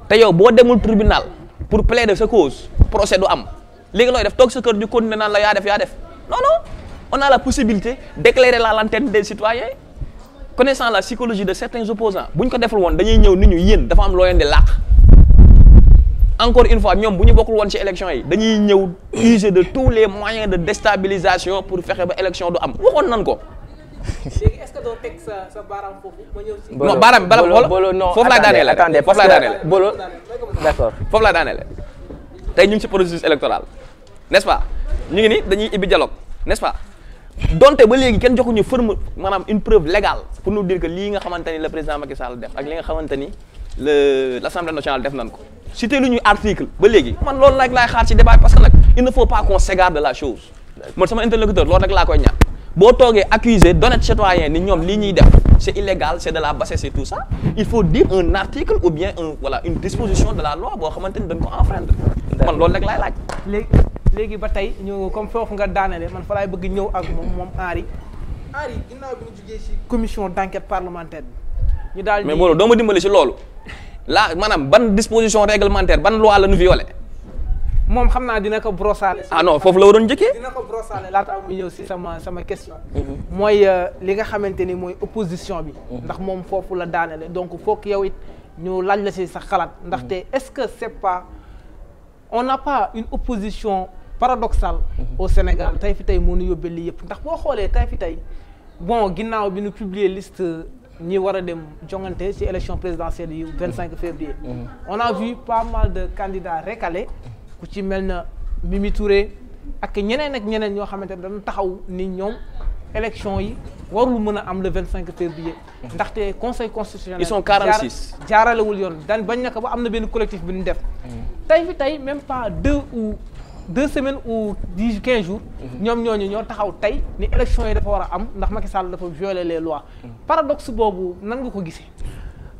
te yow boo demul tribunal pour plaider sa cause procès du am léegi looy def toog sa kër di continuer naan la yaa def non on a la possibilité d'éclairer la lanterne des citoyens connaissant la psychologie de certains opposants bu ñu ko deful woon dañuy ñëw nit ñu yéen dafa am loo leen di làq encore une fois ñoom bu ñu bokkul woon ci élection yi dañuy ñëw user de tous les moyens de déstabilisation pour fexe ba élection du am waxoon nan ko. léegi est-ce que doo teg sa baaraam foofu ma ñëw ci. non baaraam foofu laa daaneele Bolo d'accord foofu laa daaneele tey ñu ngi ci processus électoral n'est-ce pas ñu ngi ni dañuy ibbi dialogue n'est-ce pas donte ba léegi kenn joxuñu forme maanaam une preuve légale pour nous dire que lii nga xamante ni le président Macky Sall def ak li nga xamante ni l'Assemblée nationale def nañ ko cité lu ñuy article ba léegi man loolu nag laay xaar ci débat parce que nag il ne faut pas qu'on s'égare de la chose man sama interlocuteur loolu nag laa koy ñaan boo toogee accuser d'honnêtes citoyens ni ñoom lii ñuy def c'est illégal c'est de la bassesse et tout ça il faut dire un article ou bien une disposition de la loi boo xamante ni dañ ko enfreindre man loolu nag laay laaj léegi ba tey ñu comme foofu nga daanale man fa laay bëgg ñëw ak moom Henri ginnaaw bi ñu jugee ci commission d'enquête parlementaire bi ñu daal mais Mawlo doo ma dimbali ci loolu la maanaam ban disposition réglementaire ban loi la ñu violé moom xam naa dina ko brossaale non foofu la waroon njëkkee dina ko brossaale laata am ñëw ci sama question mooy li nga xamante ni mooy opposition bi ndax moom foofu la daanale donc foog yow it ñu laaj la ci sa xalaat ndaxte est-ce que c'est pas on n'a pas une opposition paradoxale au Sénégal tey fi tey moo ñu yóbbee lii yëpp ndax boo xoolee tey fi tey bon ginnaaw bi ñu publier liste ñi war a dem jongante ci élection présidentielle yu 25 février on a vu pas mal de candidats recalés ku ci mel na Mimi Touré ak ñeneen ñoo xamante ne dañu taxaw ni ñoom élection yi warul mën a am le 25 février ndaxte conseil constitutionnel ils sont 46 jaaralewul yoon daan bañ naka ba am na benn collectif bi ñu def tey fi tey même pas 2 semaines ou 15 jours ñoom ñoo taxaw tey ni élection yi dafa war a am ndax Macky Sall dafa violer les lois paradoxe boobu nan nga ko gisee.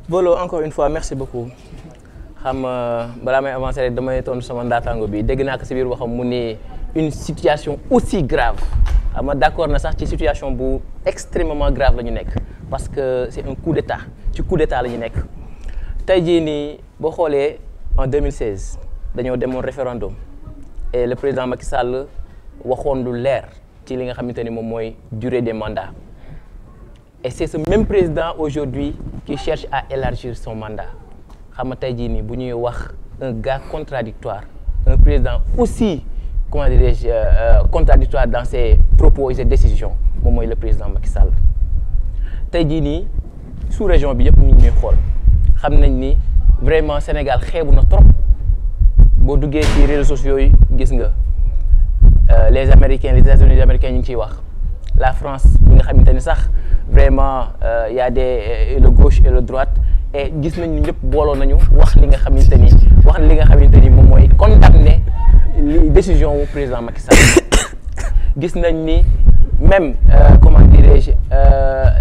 Bolo encore une fois merci beaucoup xam balaa may avancer rek damay tontu sama ndaataango bi dégg naa ko si biir waxam mu ne une situation aussi grave xam nga d'accord na sax ci situation bu extrêmement grave la ñu nekk parce que c'est un coup d'état ci coup d'état la ñu nekk tey jii nii boo xoolee en 2016 dañoo demoon référendum et le président Macky Sall waxoon lu leer ci li nga xamante ni moom mooy durée des mandats et c'est ce même président aujourd'hui qui cherche à élargir son mandat xam nga tey jii nii bu ñuy wax un gars contradictoire un président aussi comment dirais-je contradictoire dans ses propos et ses décisions moom mooy le président Macky Sall tey jii nii sous région bi yëpp ñu ngi ñuy xool xam nañ ni vraiment Sénégal xeebu na trop boo duggee ci réseaux sociaux yi gis nga les Américains les États-Unis américains ñu ngi ciy wax la France bi nga xamante ni sax vraiment y a le gauche et le droite et gis nañ ni ñëpp booloo nañu wax li nga xamante ni moom mooy condamner décision wu président Macky Sall gis nañ ni même comment dirais-je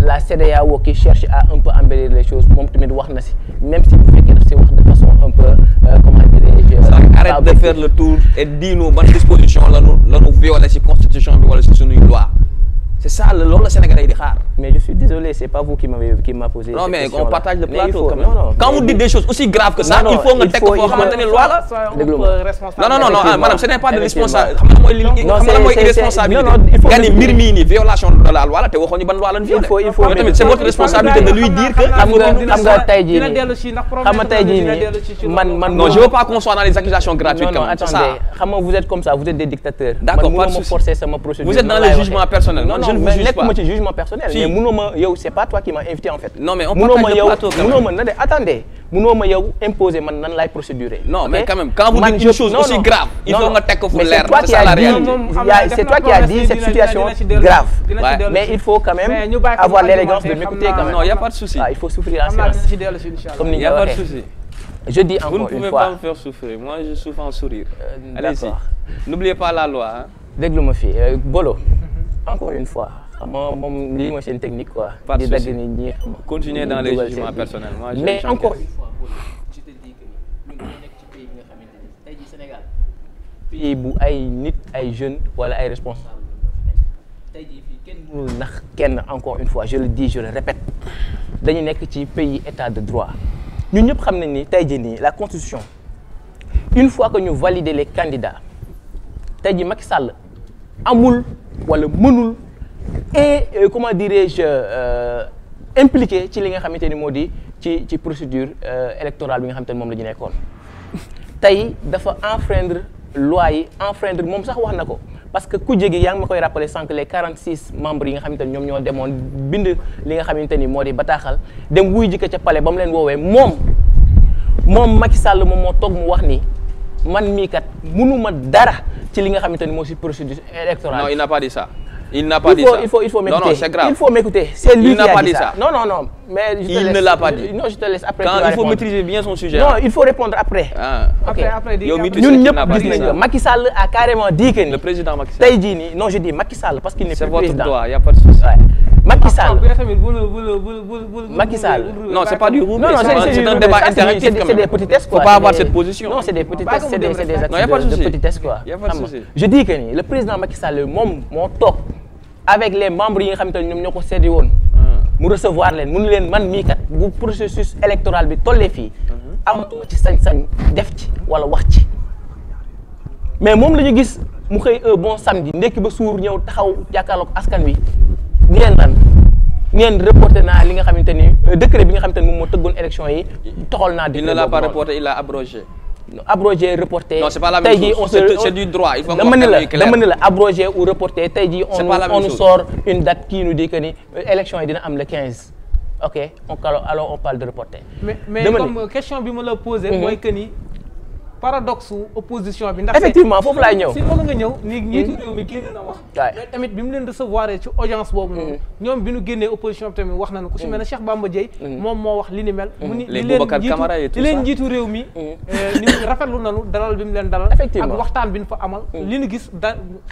la CEDEAO qui cherche à un peu embellir les choses moom tamit wax na si même si bu fekkee daf si wax de façon un peu comment dirais-je arrête de faire le tour et dis-nous ban disposition la ñu violé ci constitution bi wala ci suñuy loi c'est ça loolu la Sénégalais yi di xaar Mais je suis désolé, c'est pas vous qui m'a posé. Non, cette mais question-là. on partage le Mais plateau quand même. non, quand vous dites des choses aussi graves que ça, il faut nga teg ko foo xamante ne loi la. Non, madame, ce n'est pas de responsable. xam nga mooy irresponsabilité. nga ni mbir mii nii violation de la loi la te waxoo ñu ban loi lañ violé. il faut tamit c'est votre responsabilité de lui dire que. xam nga tey jii nii man non, je veux pas qu'on soit dans les accusations gratuites. non, attendez, xam nga vous êtes comme ça, vous êtes des dictateurs. D'accord, man mënoo ma forcer sama procédure. Vous êtes dans le jugement personnel. Non, je ne vous juge pas. nekkuma ci jugement personnel. Mais mënoo ma yow, c'est pas toi qui m'as invité en fait. Non, mais on partage le plateau quand même. mënoo ma attendez, mënoo ma yow imposer man nan lay procedurer. Non, mais quand même, quand vous dites une chose aussi grave, il faut nga teg ko fu leer. C'est ça la réalité. C'est toi qui as dit cette situation grave. Mais il faut quand même avoir l'élégance de m'écouter quand même. Non, il y a pas de souci. Il faut souffrir en silence. Il y a pas de souci. Je dis Vous ne encore une pouvez fois. pas me faire souffrir. Moi, je souffre en sourire. Allez-y. D'accord. N'oubliez pas la loi. Hein. déglu ma fii Bolo. Encore une fois. xam nga moom lii mooy seen technique quoi. Pas de di dagg souci. nit ñi. Continuez dans les jugements personnels. Moi, je mais j'encaisse. encore une fois Bolo. Je te dis que ñun dañoo nekk ci pays bi nga xamante ni tey jii Sénégal. pays bu ay nit ay jeunes wala ay responsables tey jii fii kenn mënul nax kenn encore une fois je le dis je le répète dañu nekk ci pays état de droit ñun ñëpp xam nañ ni tey jii nii la constitution une fois que ñu valider les candidats tey jii Macky Sall amul wala mënul et comment dirais-je impliqué ci li nga xamante ni moo di ci procédure électorale bi nga xamante ni moom la ñu nekkoon tey dafa enfreindre loi yi enfreindre moom sax wax na ko parce que ku jege yaa ngi ma koy rappeler sànq les 46 membres yi nga xamante ni ñoom ñoo demoon bind li nga xamante ni moo di bataaxal dem wuy jikko ca palais ba mu leen woowee moom Macky Sall moom moo toog mu wax ni man mii kat mënuma dara ci li nga xamante ni moo si procédure électorale. Non, il n'a pas dit ça. Il n'a pas dit ça. Il faut m'écouter. Non, c'est grave. Il faut m'écouter. C'est lui qui a dit ça. Non. Mais je te Il laisse. ne l'a pas dit. Non, je te laisse après. Quand tu vas il faut répondre. maîtriser bien son sujet. Non, il faut répondre après. Ah. Ok. Yow mi tu sais ñun qu'il ñëpp n'a pas gis dit nañ ça. ko Macky Sall a carrément dit que ni. Le président Macky Sall. Tey jii nii non je dis Macky Sall parce qu'il n'est C'est plus votre président. droit, il y a pas de souci. Ouais. Macky Sall. Macky Sall. Non, c'est pas du roux. Non, c'est un débat interactif quand c'est des même. petitesses quoi. Faut pas avoir cette position. Non, c'est des petitesses, c'est des Non, y a pas de actes de souci. petitesse quoi. Y a pas de Xam nga. souci. Je dis que ni le président Macky Sall moom moo toog avec les membres yi nga xamante ne ñoom ñoo ko seeti woon. mu recevoir leen mënu leen man mii kat bu processus électoral bi tollee fii. amatuma ci sañ-sañ def ci wala wax ci. mais moom la ñu gis mu xëy bon samedi ndekki ba suur ñëw taxaw jàkkaarloog askan wi ngeen lan ngeen reporté naa li nga xamante ni décret bi nga xamante ni moom moo tëggoon élection yi toxal naa. Il ne l'a pas reporté, il l'a abrogé. Abrogé, reporté. Non, c'est pas la même chose. C'est du droit. Il faut dama ne la abrogé ou reporté tey jii on nous sort une date qui nous dit que ni élection yi dina am le 15. ok alors on parle de reporter. mais comme question bi ma la posé. mooy que ni paradoxe opposition bi. ndax effectivement foofu laay ñëw. si loolu nga ñëw ni njiitu réew mi génn na wax. mais tamit bi mu leen recevoir ci audience boobu noonu. ñoom bi ñu génnee opposition bi tamit wax nañu ku si mel ne Cheikh Bamba Dièye. moom moo wax li ni mel. mu ni li leen njiitu réew mi. ni rafetlu nañu dalal bi mu leen dalal. effectivement ak waxtaan bi ñu fa amal. li ñu gis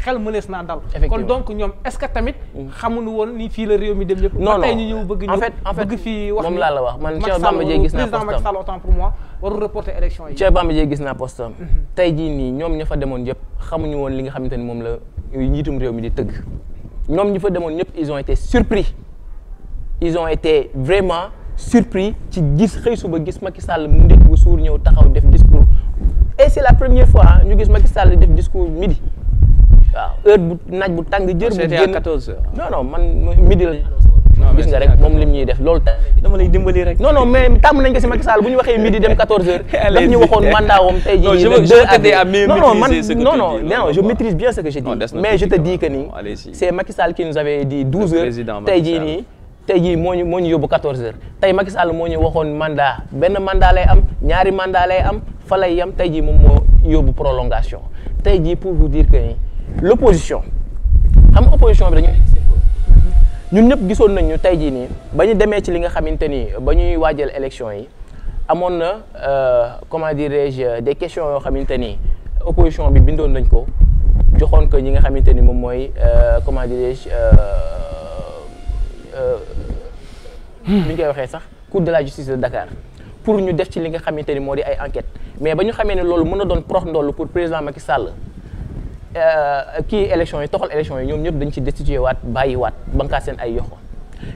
xel mënees naa dal. kon donc ñoom est-ce que tamit. xamuñu woon ni fii la réew mi dem yëpp. non non tey ñu ñëw bëgg bëgg fii wax moom laa la wax man Cheikh Bamba Dièye gis naa président Macky Sall autant pour moi warul reporter élection yi. Cheikh Bamba Dièye gis naa postam tey jii nii ñoom ña fa demoon yëpp xamuñu woon li nga xamante ni moom la njiitum réew mi di tëgg ñoom ñi fa demoon ñëpp ils ont été surpris ils ont été vraiment surpris ci gis xëy suba gis Macky Sall mu ndékk bu suur ñëw taxaw def discours et c'est la première fois ñu gis Macky Sall def discours midi waaw heure bu naaj bu tàng jër bu C'était à 14 heures. non man midi la gis nga rek moom lim ñuy def loolu dama lay dimbali rek. non mais tàmm nañ ko si Macky Sall bu ñu waxee midi dem 14h. daf ñu waxoon mandat wam tey jii. non je veux t'aider à mieux maîtriser ce que tu dis. non je maîtrise bien ce que je dis. mais je te dis que ni c'est Macky Sall qui nous avait dit 12h. tey jii nii tey jii moo ñu yóbbu 14h. tey Macky Sall moo ñu waxoon mandat benn mandat lay am ñaari mandat lay am fa lay yam tey jii moom moo yóbbu prolongation tey jii pour vous dire que ni l'opposition xam nga opposition bi dañu. ñun ñëpp gisoon nañ ñu tey jii nii ba ñu demee ci li nga xamante ni ba ñuy waajal élection yi amoon na comment dirais-je des questions yoo xamante ni opposition bi bindoon nañ ko joxoon ko ñi nga xamante ni moom mooy comment dirais-je bi ñu koy waxee sax cour de la justice de Dakar pour ñu def ci li nga xamante ni moo di ay enquêtes mais ba ñu xamee ne loolu mën na doon prox ndoll pour président Macky Sall. kii élection yi toxal élection yi ñoom ñëpp dañ ci destitué waat bàyyi waat bankaa seen ay yoxo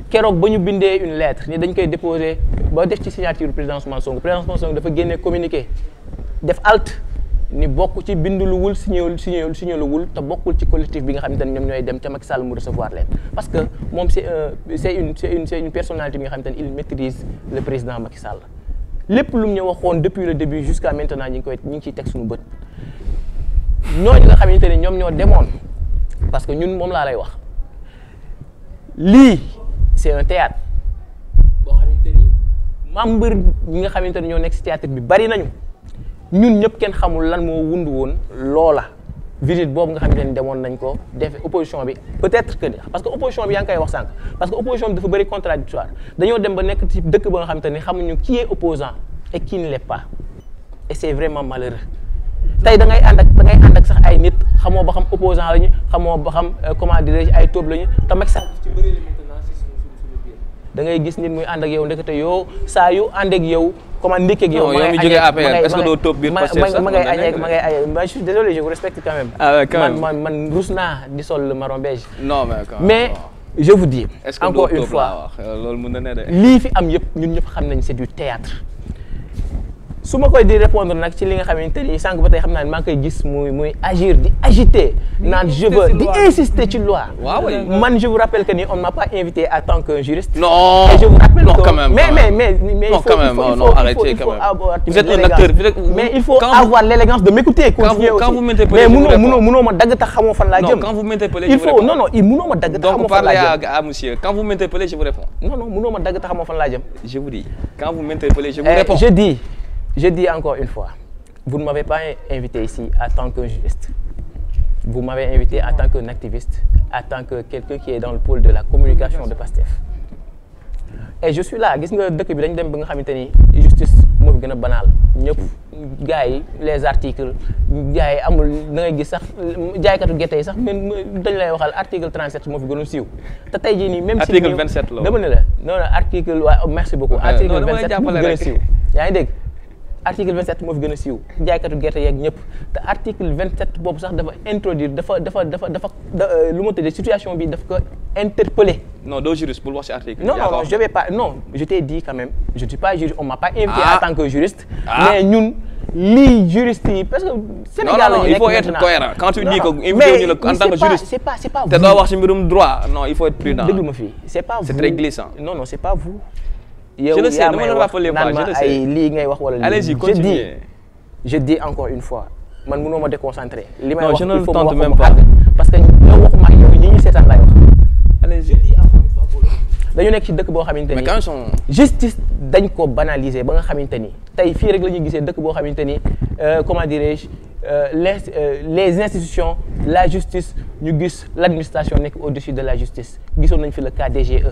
keroog ba ñu bindee une lettre ni dañ koy déposer ba def ci signature président Ousmane Sonko dafa génne communiqué def halte ni bokk ci binduluwul signéluwul te bokkul ci collectif bi nga xamante ne ñoom ñooy dem ca Macky Sall mu recevoir leen parce que moom c'est une personnalité bi nga xamante ne il maîtrise le président Macky Sall lépp lu mu ñu waxoon depuis le début jusqu'à maintenant ñu ngi ciy teg suñu bët ñooñu nga xamante ne ñoom ñoo demoon parce que ñun moom laa lay wax lii c'est un théâtre boo xamante ni membre ñi nga xamante ne ñoo nekk ci théâtre bi bari nañu ñun ñëpp kenn xamul lan moo wund woon loola visite boobu nga xamante ni demoon nañ ko def opposition bi peut-être que parce que opposition bi yaa ngi koy wax sànq parce que opposition bi dafa bëri contradictoire dañoo dem ba nekk ci dëkk ba nga xamante ni xamuñu qui est opposant et qui ne l'est pas et c'est vraiment malheureux tey da ngay ànd ak sax ay nit xamoo ba xam opposant lañu xamoo ba xam comment dirais-je ay tóob lañu te Macky Sall ci bëri maintenant ci suñu biir da ngay gis nit muy ànd ak yow ndekete yow saa yu ànd ak yow comment ndekki ak yow. yow mi jógee APR est-ce que doo tóob biir Pastef sax ma ngay añee je suis désolé je vous respecte quand même. ah ouais, quand même man rus naa di sol le marron beige. non mais je vous dis. encore une fois loolu mën na ne de. lii fi am yëpp ñun ñëpp xam nañ c'est du théâtre su ma koy di répondre nag ci li nga xamante ni sànq ba tey xam naa ne maa ngi koy gis muy agir di agiter naan je veux di insister ci loi. waaw man je vous rappelle que ni on m'a pas invité en tant que juriste. non et je vous rappelle non que quand même mais non quand même non arrêtez quand même. Vous êtes un acteur mais il faut avoir l'élégance de m'écouter. quand vous m'interpellez mais munoo ma dagg tax xamoo fan laa jëm. non quand vous m'interpellez il faut non munoo ma dagg tax xamoo fan laa jëm. donc parlez à monsieur quand vous m'interpellez je vous réponds. non munoo ma dagg tax xamoo fan laa jëm. je vous dis quand vous m'interpellez je vous réponds. Je dis encore une fois, vous ne m'avez pas invité ici en tant qu'un juriste. Vous m'avez invité en tant qu'un activiste, en tant que quelqu'un qui est dans le pôle de la communication de Pastef. Et je suis là, gis nga dëkk bi dañ dem ba nga xamante ni justice moo fi gën a banal ñëpp gars yi les articles gars yi amul da ngay gis sax jaaykatu gerte yi sax même dañ lay waxal article 37 moo fi gën a siiw te tey jii nii même si article 27 la dama ne la non article waaw merci beaucoup article 27 moo fi gën a siiw yaa ngi dégg article 27 moo fi gën a siiw jaaykatu gerte yeeg ñëpp te article 27 boobu sax dafa introduire dafa lu ma tëddee situation bi daf ko interpeller. non doo juriste bul wax ci article. non je vais pas non je t'ai dit quand même je ne suis pas juriste on m'a pas invité en tant que juriste. mais ñun lii juriste yi parce que. Sénégal la ñu nekk il faut être cohérent quand tu dis que invité ñu la en tant que juriste. c'est pas vous te doo wax ci mbirum droit non il faut être prudent. déglu ma fii c'est pas vous c'est très glissant. non c'est pas vous. je le sais dama la rappeler pas je le sais ay lii ngay wax wala lii. allez-y continuez. je dis encore une fois man mënoo ma déconcentrer. li may wax je ne il faut tente ma même wax pas. parce que yow waxuma ak yow ñi ñu seetaan laay wax. allez-y. je dis encore une fois dañu nekk ci dëkk boo xamante ni. mais quand ils sont. justice dañ ko banaliser ba nga xamante ni tey fii rek la ñuy gisee dëkk boo xamante ni comment dirais-je les institutions la justice ñu gis l'administration nekk au-dessus de la justice gisoon nañ fi le cas DGE.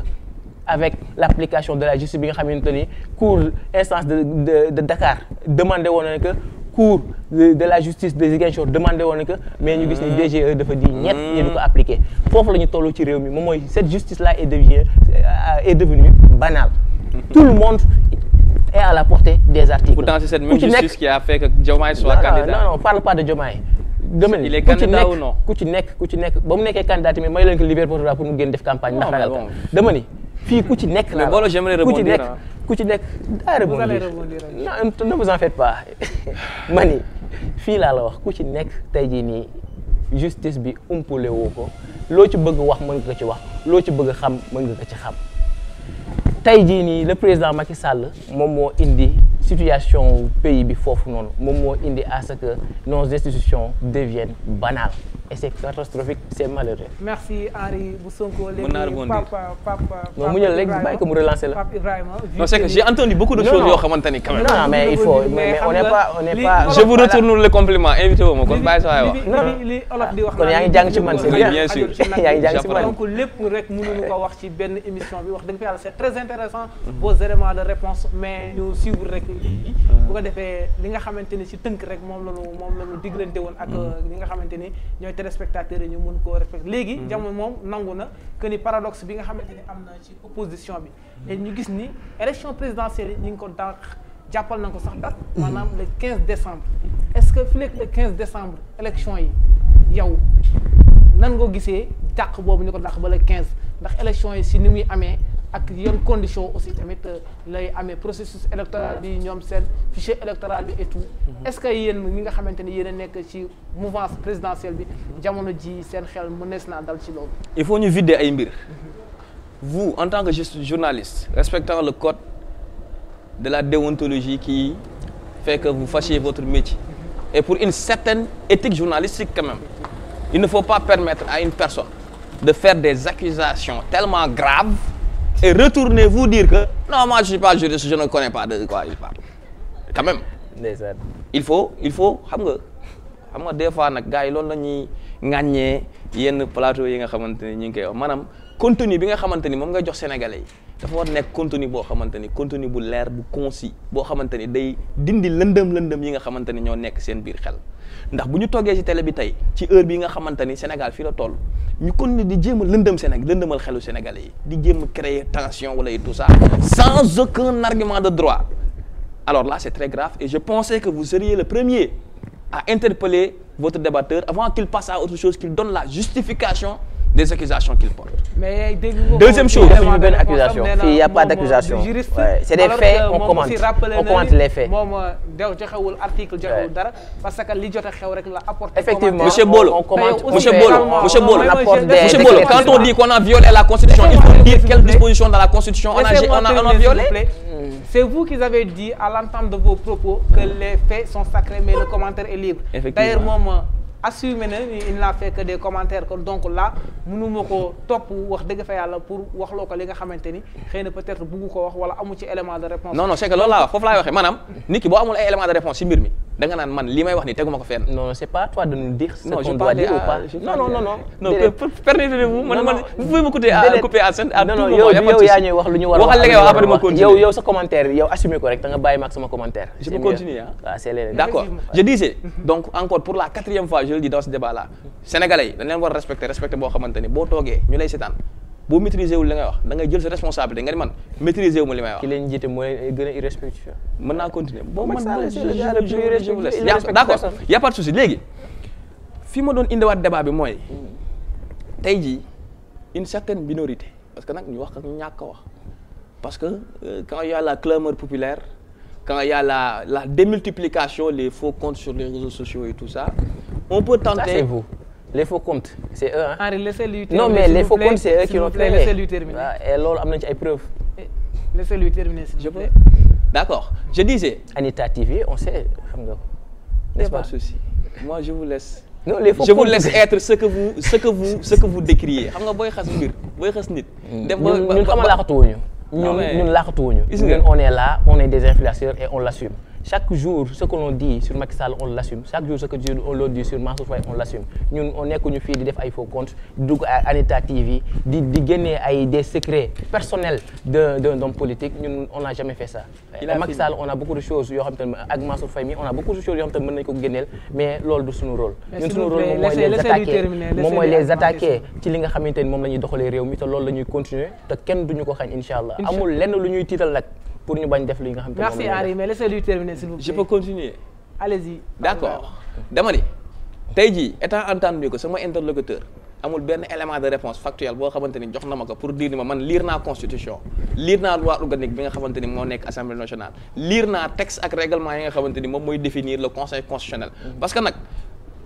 avec l'application de la justice bi nga xamante ni cour instance de Dakar demandé woon na que cour de la justice de Ziguinchor demandé woon na que mais ñu gis ni DGE dafa di ñett ñi du ko appliquer foofu la ñu toll ci réew mi moom mooy cette justice là est devenue banale. Tout le monde est à la portée des articles. Pourtant c'est cette même justice qui a fait que Diomaye soit candidat. non parle pas de Diomaye. il est candidat ou non ku ci nekk ba mu nekkee candidat tamit may leen ko libérer pour mu génn def campagne ndax ragal ka dama ni fii ku ci nekk mais Bolo j'aimerais rebondir ku ci nekk daa rebondir non ne vous en faites pas ma ni fii laa la wax ku ci nekk tey jii nii justice bi umpule woo ko loo ci bëgg wax mën nga ko ci wax loo ci bëgg xam mën nga ko ci xam tey jii nii le président Macky Sall moom moo indi situation pays bi foofu noonu moom moo indi à ce que nos institutions deviennent banales et c'est catastrophique c'est malheureux. merci Henri bu Sonko léegi papa non mu ñëw léegi bàyyi ko mu relancer la. Pape Ibrahima. non c'est que j'ai entendu beaucoup de choses yoo xamante ni quand même. non mais il faut mais on n'est pas. je vous retourne le compliment invité wu ma kon bàyyi saa wax. li olof di wax. kon yaa ngi jàng ci man c'est bien sûr yaa ngi jàng ci man. donc lépp rek mënuñu ko wax ci benn émission bi wax dëgg fa yàlla c'est très intéressant vos éléments de réponse mais ñu suivre rek bu ko defee li nga xamante ni ci tënk rek moom la ñu diglante woon ak li nga xamante ni ñooy téléspectateurs yi ñu mën koo respecter léegi jamono moom nangu na que ni paradoxe bi nga xamante ni am na ci opposition bi et ñu gis ni élection présidentielle yi ñu ngi ko dàq jàppal na ko sax date maanaam le 15 décembre est-ce que fi nekk le 15 décembre élection yi yow nan nga gisee dàq boobu ñu ko dàq ba le 15 ndax élection yi si ni muy amee ak yan conditions aussi tamit lay amee processus électoral bi ñoom seen fichier électoral bi et tout est-ce que yéen ñi nga xamante ni yéen a nekk ci mouvance présidentielle bi jamono ji seen xel mënees naa dal ci loolu. il faut ñu vider ay mbir. Vous, en tant que journaliste, respectant le code de la déontologie qui fait que vous fassiez votre métier, et pour une certaine éthique journalistique quand même, il ne faut pas permettre à une personne de faire des accusations tellement graves et retourner vous dire que non, moi je suis pas juriste, je ne connais pas de quoi il parle. Quand même. Il faut xam nga des fois nag gars yi loolu la ñuy ŋàññee yenn plateau yi nga xamante ni ñu ngi koy wax maanaam contenu bi nga xamante ni moom ngay jox sénégalais yi dafa war nekk contenu boo xamante ni contenu bu leer bu concis boo xamante ni day dindi lëndëm yi nga xamante ni ñoo nekk seen biir xel ndax bu ñu toggee ci télé bi tey ci heure bi nga xamante ni Sénégal fii la toll ñu continuer di jéem a lëndëmal xelu sénégalais yi di jéem a créer tension wala et tout ça sans aucun argument de droit alors là c'est très grave et je pensais que vous seriez le premier à interpeller votre débatteur avant qu'il passe à autre chose, qu'il donne la justification des accusations qu'il porte. Mais deuxième chose, il n'y a pas d'accusation. C'est des faits, on commente les faits. Effectivement, Monsieur Bolo, quand on dit qu'on a violé la Constitution, il faut dire quelle disposition dans la Constitution on a violé. C'est vous qui avez dit à l'entame de vos propos que les faits sont sacrés mais le commentaire est libre. D'ailleurs, moi, assumé na il n'a fait que des commentaires donc là mënuma ko topp wax dëgg fa yàlla pour wax loo ko li nga xamante ni xëy na peut-être buggu ko wax wala amu ci élément de réponse. non c'est que loolu laa wax foofu laay waxee maanaam nit ki boo amul ay élément de réponse ci mbir mi da nga naan man li may wax ni teguma ko fenn. non c'est pas à toi de nous dire ce qu'on doit dire ou pas. non permettez-vous man vous pouvez me couper à tout non yow yaa ñuy wax lu ñu war a waxal li ngay wax après ma continuer yow sa commentaire yow assumé ko rek da nga bàyyi ma ak sama commentaire. je peux continuer ah c'est léegi d'accord je disais donc encore pour la 4e fois je le dis dans ce débat là sénégalais yi dañ leen war a respecter boo xamante ni boo toogee ñu lay seetaan boo maîtriser wul li ngay wax da ngay jël sa responsabilité nga ni man maîtriser wu ma li may wax. ki leen jiite mooy gën a irrespectueux. mën naa continuer bon man je vous laisse d'accord y a pas de souci léegi fi ma doon indiwaat débat bi mooy tey jii une certaine minorité parce que nag ñu wax ak ñu ñàkk a wax parce que quand il y a la clameur populaire quand il y a la démultiplication les faux comptes sur les réseaux sociaux et tout ça on peut tenter. Ça c'est vous. Les faux comptes, c'est eux. Hein? Henri, laissez-lui terminer. Non, mais les faux comptes, c'est eux qui l'ont créé. Laissez-lui terminer. Et alors, am nañ ci ay preuves. Laissez-lui terminer, s'il vous plaît. D'accord. Je disais. Anita TV, on sait, xam nga ko. N'est-ce pas de souci. Moi, je vous laisse. Non, les faux je vous laisse être ce que vous décriez. Xam nga booy xas mbir, booy xas nit. ñun xam nga laaxatuwuñu. ñun laaxatuwuñu. On est là, on est des influenceurs et on l'assume. Chaque jour, ce que l'on dit sur Macky Sall, on l'assume. Chaque jour, ce que on le dit sur Mansour Faye, on l'assume. Nous, on est connus filles di def ay faux comptes, dugg à Anita TV, di génne ay des secrets personnels d'un politique. Nous, on n'a jamais fait ça. Et Macky Sall, on a beaucoup de choses yoo xam te ne ak Mansour Faye mi, on a beaucoup de choses yoo xam te ne mën nañu ko génneel, mais loolu du suñu rôle. ñun suñu rôle moom mooy les attaquer ci li nga xamante ni moom la ñuy doxalee réew mi te loolu la ñuy continuer te kenn duñu ko xañ inshallah. Amul lenn lu ñuy tiital nag pour ñu bañ def li nga xam te ne merci Henri, mais laissez-lui terminer s'il vous plaît. Je peux continuer. Allez-y. D'accord. dama ni tey jii étant entendu que sama interlocuteur amul benn élément de réponse factuel boo xamante ni jox na ma ko pour dire ni ma man lire naa constitution lire naa loi organique bi nga xamante ni moo nekk assemblée nationale lire naa texte ak règlement yi nga xamante ni moom mooy définir le conseil constitutionnel. Parce que nag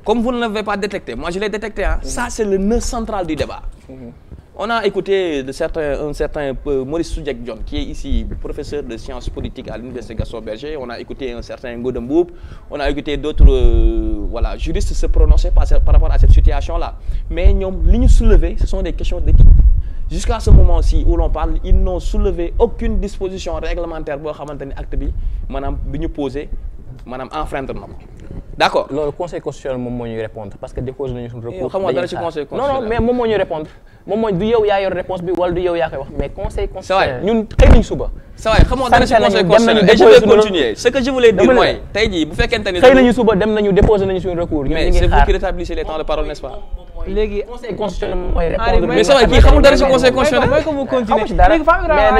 comme vous ne l'avez pas détecté, moi je l'ai détecté hein. Ça c'est le nœud central du débat. On a écouté un certain Maurice Soudieck Dione qui est ici professeur de sciences politiques à l'université Gaston Berger. On a écouté un certain Ngoda Mboup. On a écouté d'autres juristes se prononcer par rapport à cette situation-là. Mais ñoom li ñu soulevé, ce sont des questions d'éthique. Jusqu'à ce moment-ci où l'on parle, ils n'ont soulevé aucune disposition réglementaire boo xamante ni acte bi maanaam bi ñu posé maanaam enfreindre na ko. D'accord. Le conseil constitutionnel moom moo ñuy répondre parce que déposé nañu suñu recours. xam nga dara ci conseil constitutionnel. Non mais moom moo ñuy répondre moom mooy du yow yaa yor réponse bi wala du yow yaa koy wax mais conseil constitutionnel. ñun xëy nañu suba. ça va xam nga dara ci conseil constitutionnel et je vais continuer. Ce que je voulais dire mooy tey jii bu fekkente ni. xëy nañu suba dem nañu déposé nañu suñu recours. mais c'est vous qui rétablissez les temps de parole n'est-ce pas. léegi conseil constitutionnel mooy répondre. mais ça va kii xamul dara ci conseil constitutionnel. mooy ko mu continuer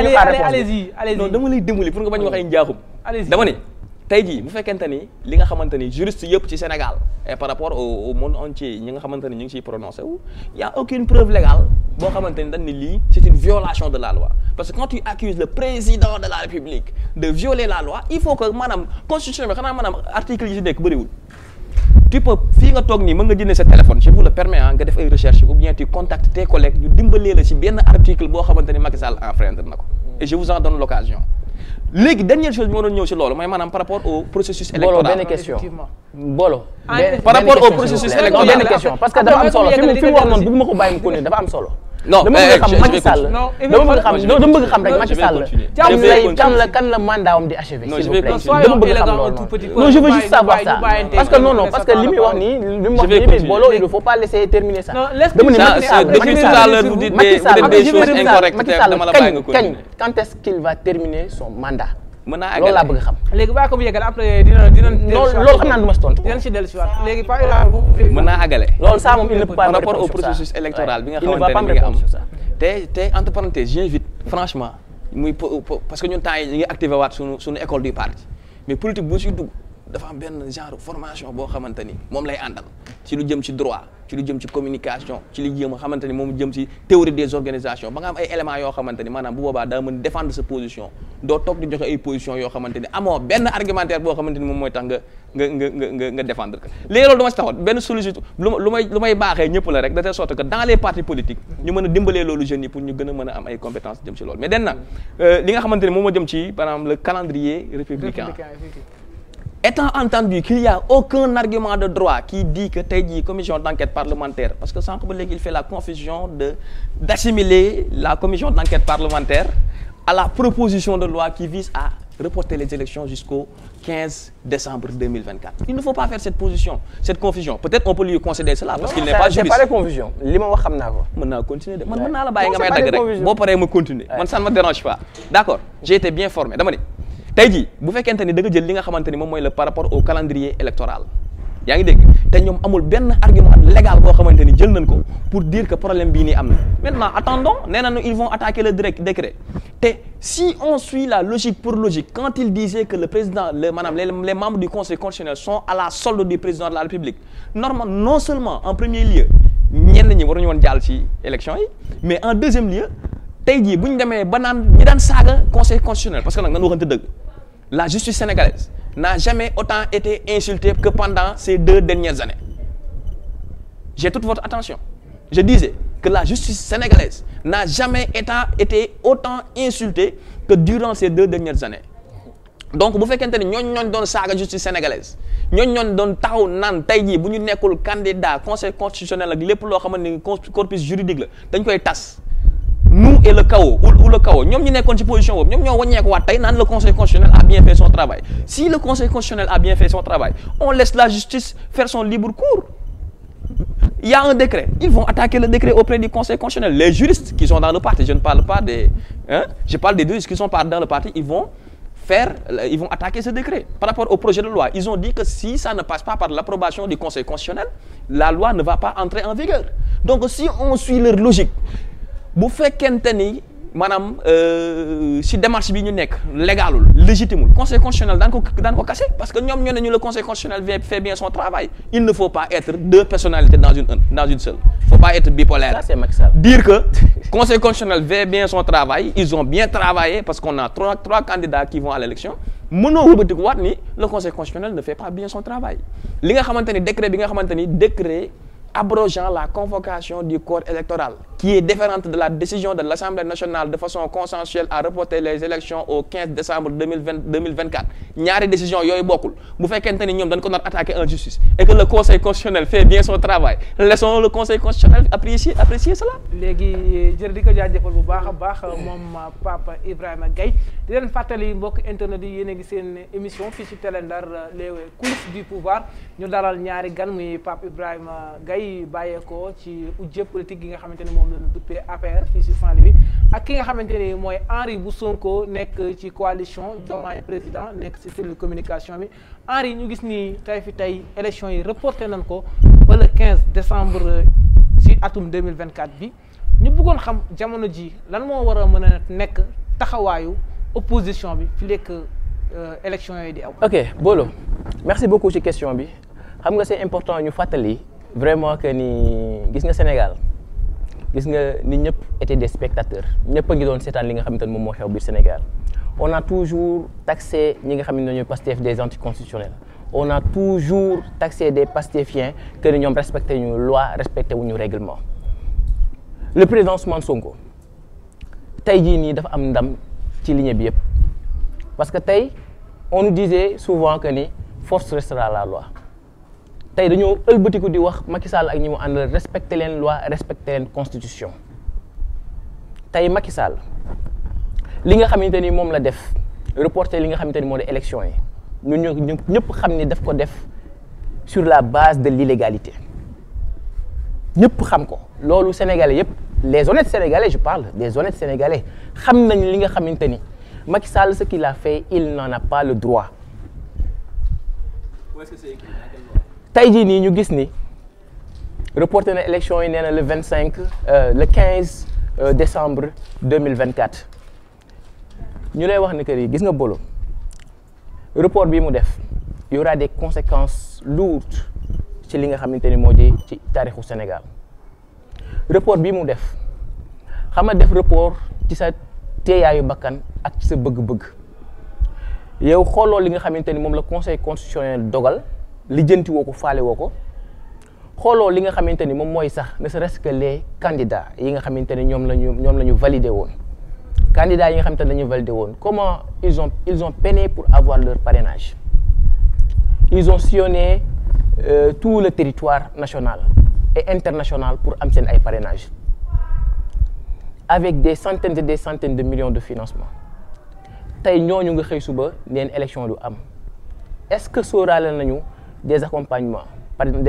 léegi allez-y. non dama lay dimbali pour nga bañ wax ay njaaxum. dama ni. tey jii bu fekkente ni li nga xamante ni juriste yëpp ci Sénégal et par rapport au monde entier ñi nga xamante ni ñu ngi ciy prononcé wu y a aucune preuve légale boo xamante ni dañ ne lii c'est une violation de la loi parce que quand tu accuses le président de la République de violer la loi il faut que maanaam constitution bi xanaa maanaam article yi ci nekk bëriwul tu peux fii nga toog nii mën nga jëndee sa téléphone je vous le permets nga def ay recherche ou bien tu contactes tes collègues ñu dimbalee la ci benn article boo xamante ni Macky Sall enfreindre na ko et je vous en donne l'occasion léegi dernière chose bi ma doon ñëw si loolu mooy maanaam par rapport au processus électoral. Bolo benn question Bolo. par rapport au processus électoral benn question parce que dafa am solo fi mu wax noonu bëgguma ko bàyyi mu continuer dafa am solo. non dama bëgg xam Macky Sall dama bëgg xam rek Macky Sall kan la mandat am di achever s'il vous plaît dama bëgg xam loolu non je veux juste savoir ça parce que non parce que li muy wax nii li mu wax nii Bolo il ne faut pas laisser terminer ça dama ne Macky Sall depuis tout à l'heure vous dites des choses incorrectes dama la bàyyi nga continuer quand est-ce qu'il va terminer son mandat mën naa loolu laa bëgg xam léegi baa ko mu yeggal après dina loolu xam naa du ma si tontu dinañ si dellu si waat léegi par mën naa àggale loolu ça moom il ne peut pas par rapport au processus électoral bi nga xamante ne mi ngi am te entre parenthèses j'invite franchement muy parce que ñun temps yi ñu ngi activé waat suñu école du parti mais politique bu si dugg dafa am benn genre formation boo xamante ni moom lay àndal ci lu jëm ci droit ci lu jëm ci communication ci li jëm xamante ni moom jëm ci théorie des organisations ba nga am ay éléments yoo xamante ni maanaam bu boobaa daa mën défendre sa position doo toog di joxe ay position yoo xamante ni amoo benn argumentaire boo xamante ni moom mooy tax nga défendre ko léegi loolu dama si taxaw benn solution lu may baaxee ñëpp la rek de telle sorte que dans les partis politiques ñu mën a dimbalee loolu jeunes yi pour ñu gën a mën a am ay compétences jëm ci loolu mais den na li nga xamante ni moom moo jëm ci par exemple le calendrier républicain étant entendu qu'il y a aucun argument de droit qui dit que tey jii commission d'enquête parlementaire parce que sànq ba léegi il fait la confusion d'assimiler la commission d'enquête parlementaire à la proposition de loi qui vise à reporter les élections jusqu'au 15 décembre 2024. Il ne faut pas faire cette confusion. Peut-être on peut lui concéder cela parce qu'il n'est pas juriste. C'est pas de confusion. Li ma wax xam naa ko. Mën naa continuer de man mën naa la bàyyi nga may dagg rek boo paree ma continuer man ça ne me dérange pas. D'accord, j'ai été bien formé dama ni tey jii bu fekkente ni da nga jël li nga xamante ni moom mooy le par rapport au calendrier électoral yaa ngi dégg te ñoom amul benn argument légal boo xamante ni jël nañ ko pour dire que problème bii nii am na maintenant attendons nee nañu ils vont attaquer le décret te si on suit la logique pour logique quand il disait que le président maanaam les membres du conseil constitutionnel sont à la solde du président de la république normalement non seulement en premier lieu ñenn ñi waruñu woon jàll ci élection yi mais en deuxième lieu tey jii bu ñu demee ba naan ñi daan saaga conseil constitutionnel parce que nag nan waxante dëgg la justice sénégalaise n'a jamais autant été insultée que pendant ces 2 dernières années. J'ai toute votre attention. Je disais que la justice sénégalaise n'a jamais été autant insultée que durant ces 2 dernières années. Donc bu fekkente ni ñooñu doon saaga justice sénégalaise ñooñu doon taxaw naan tey jii bu ñu nekkul candidat conseil constitutionnel ak lépp loo xamante ni corpus juridique la dañ koy tas. Nous et le chaos ou le chaos ñoom ñu nekkoon ci position boobu ñoom ñoo wàññeeku waat tey naan le conseil constitutionnel a bien fait son travail si le conseil constitutionnel a bien fait son travail on laisse la justice faire son libre cours il y a un décret ils vont attaquer le décret auprès du conseil constitutionnel les juristes qui sont dans le parti je ne parle pas je parle des juristes qui sont dans le parti ils vont attaquer ce décret par rapport au projet de loi ils ont dit que si ça ne passe pas par l'approbation du conseil constitutionnel la loi ne va pas entrer en vigueur donc si on suit leur logique bu fekkente ni maanaam si démarche bi ñu nekk légalul légitimul conseil constitutionnel daan ko casser parce que ñoom ñoo ne ñu le conseil constitutionnel fait bien son travail il ne faut pas être 2 personnalités dans une seule faut pas être bipolaire. Ça c'est Macky Sall. Dire que conseil constitutionnel fait bien son travail ils ont bien travaillé parce qu'on a trois candidats qui vont à l'élection mënoo wëbatiku waat ni le conseil constitutionnel ne fait pas bien son travail li nga xamante ni décret bi nga xamante ni décret abrogeant la convocation du corps électoral qui est différente de la décision de l'Assemblée nationale de façon consensuelle à reporter les élections au 15 décembre 2024 ñaari décision yooyu bokkul bu fekkente ni ñoom dañ ko nar attaquer en justice et que le conseil constitutionnel fait bien son travail laissons le conseil constitutionnel apprécier cela. léegi jërëjëf di ko jaajëfal bu baax a baax moom Pape Ibrahima Gaye di leen fàttali mbokk internet yi yéen a ngi seen émission fii ci Télé Ndar les coulisses du pouvoir ñu dalal ñaari gan muy Pape Ibrahima Gaye bàyyeekoo ci ujje politique yi nga xamante ni moom la ñu duppee APR fii ci Saint-Louis ak ki nga xamante ni mooy Henri bu Sonko nekk ci coalition Diomaye président nekk ci cellule communication bi Henri ñu gis ni tey élection yi reporté nañ ko ba le 15 décembre ci atum 2024 bi ñu bëggoon xam jamono ji lan moo war a mën a nekk taxawaayu opposition bi fi lekk élection yooyu di aw. Ok Bolo merci beaucoup ci question bi xam nga c'est important ñu fàttali vraiment que ni gis nga Sénégal gis nga nit ñëpp étaient des spectateurs ñëpp a ngi doon seetaan li nga xamante ne moom moo xew biir Sénégal on a toujours taxé ñi nga xam ne ñooy Pastef des anticonstitutionnels on a toujours taxé des pastéfiens que ni ñoom respecté ñu loi respecté wuñu règlement le président Ousmane Sonko tey jii nii dafa am ndam ci ligne bi yëpp parce que tey on nous disait souvent que ni force restera la loi tey dañoo ëlbatiku di wax Macky Sall ak ñi mu àndal respecté leen loi respecté leen constitution tey Macky Sall li nga xamante ni moom la def reporter li nga xamante ni moo di élection yi ñun ñëpp xam ni daf ko def sur la base de l'illégalité ñëpp xam ko loolu sénégalais yëpp les honnêtes sénégalais je parle des honnêtes sénégalais xam nañ li nga xamante ni Macky Sall ce qu'il a fait il n'en a pas le droit tey jii nii ñu gis ni reporté na élection yi nee na le 15 décembre 2024 ñu lay wax ni que ni gis nga Bolo report bii mu def y aura des conséquences lourdes ci li nga xamante ni moo di ci taarixu Sénégal report bii mu def xam nga def report ci sa teeyaayu bakkan ak ci sa bëgg-bëgg yow xooloo li nga xamante ni moom la conseil constitutionnel dogal lijjanti woo ko faale woo ko xooloo li nga xamante ni moom mooy sax ne serait-ce que les candidats yi nga xamante ni ñoom la ñu validé woon candidats yi nga xamante ni dañu validé woon comment ils ont peiné pour avoir leur parrainage ils ont sillonné tout le territoire national et international pour am seen ay parrainage avec des centaines et des centaines de millions de financement tey ñooñu nga xëy suba neen élection du am est-ce que sóoraale nañu des accompagnements par exemple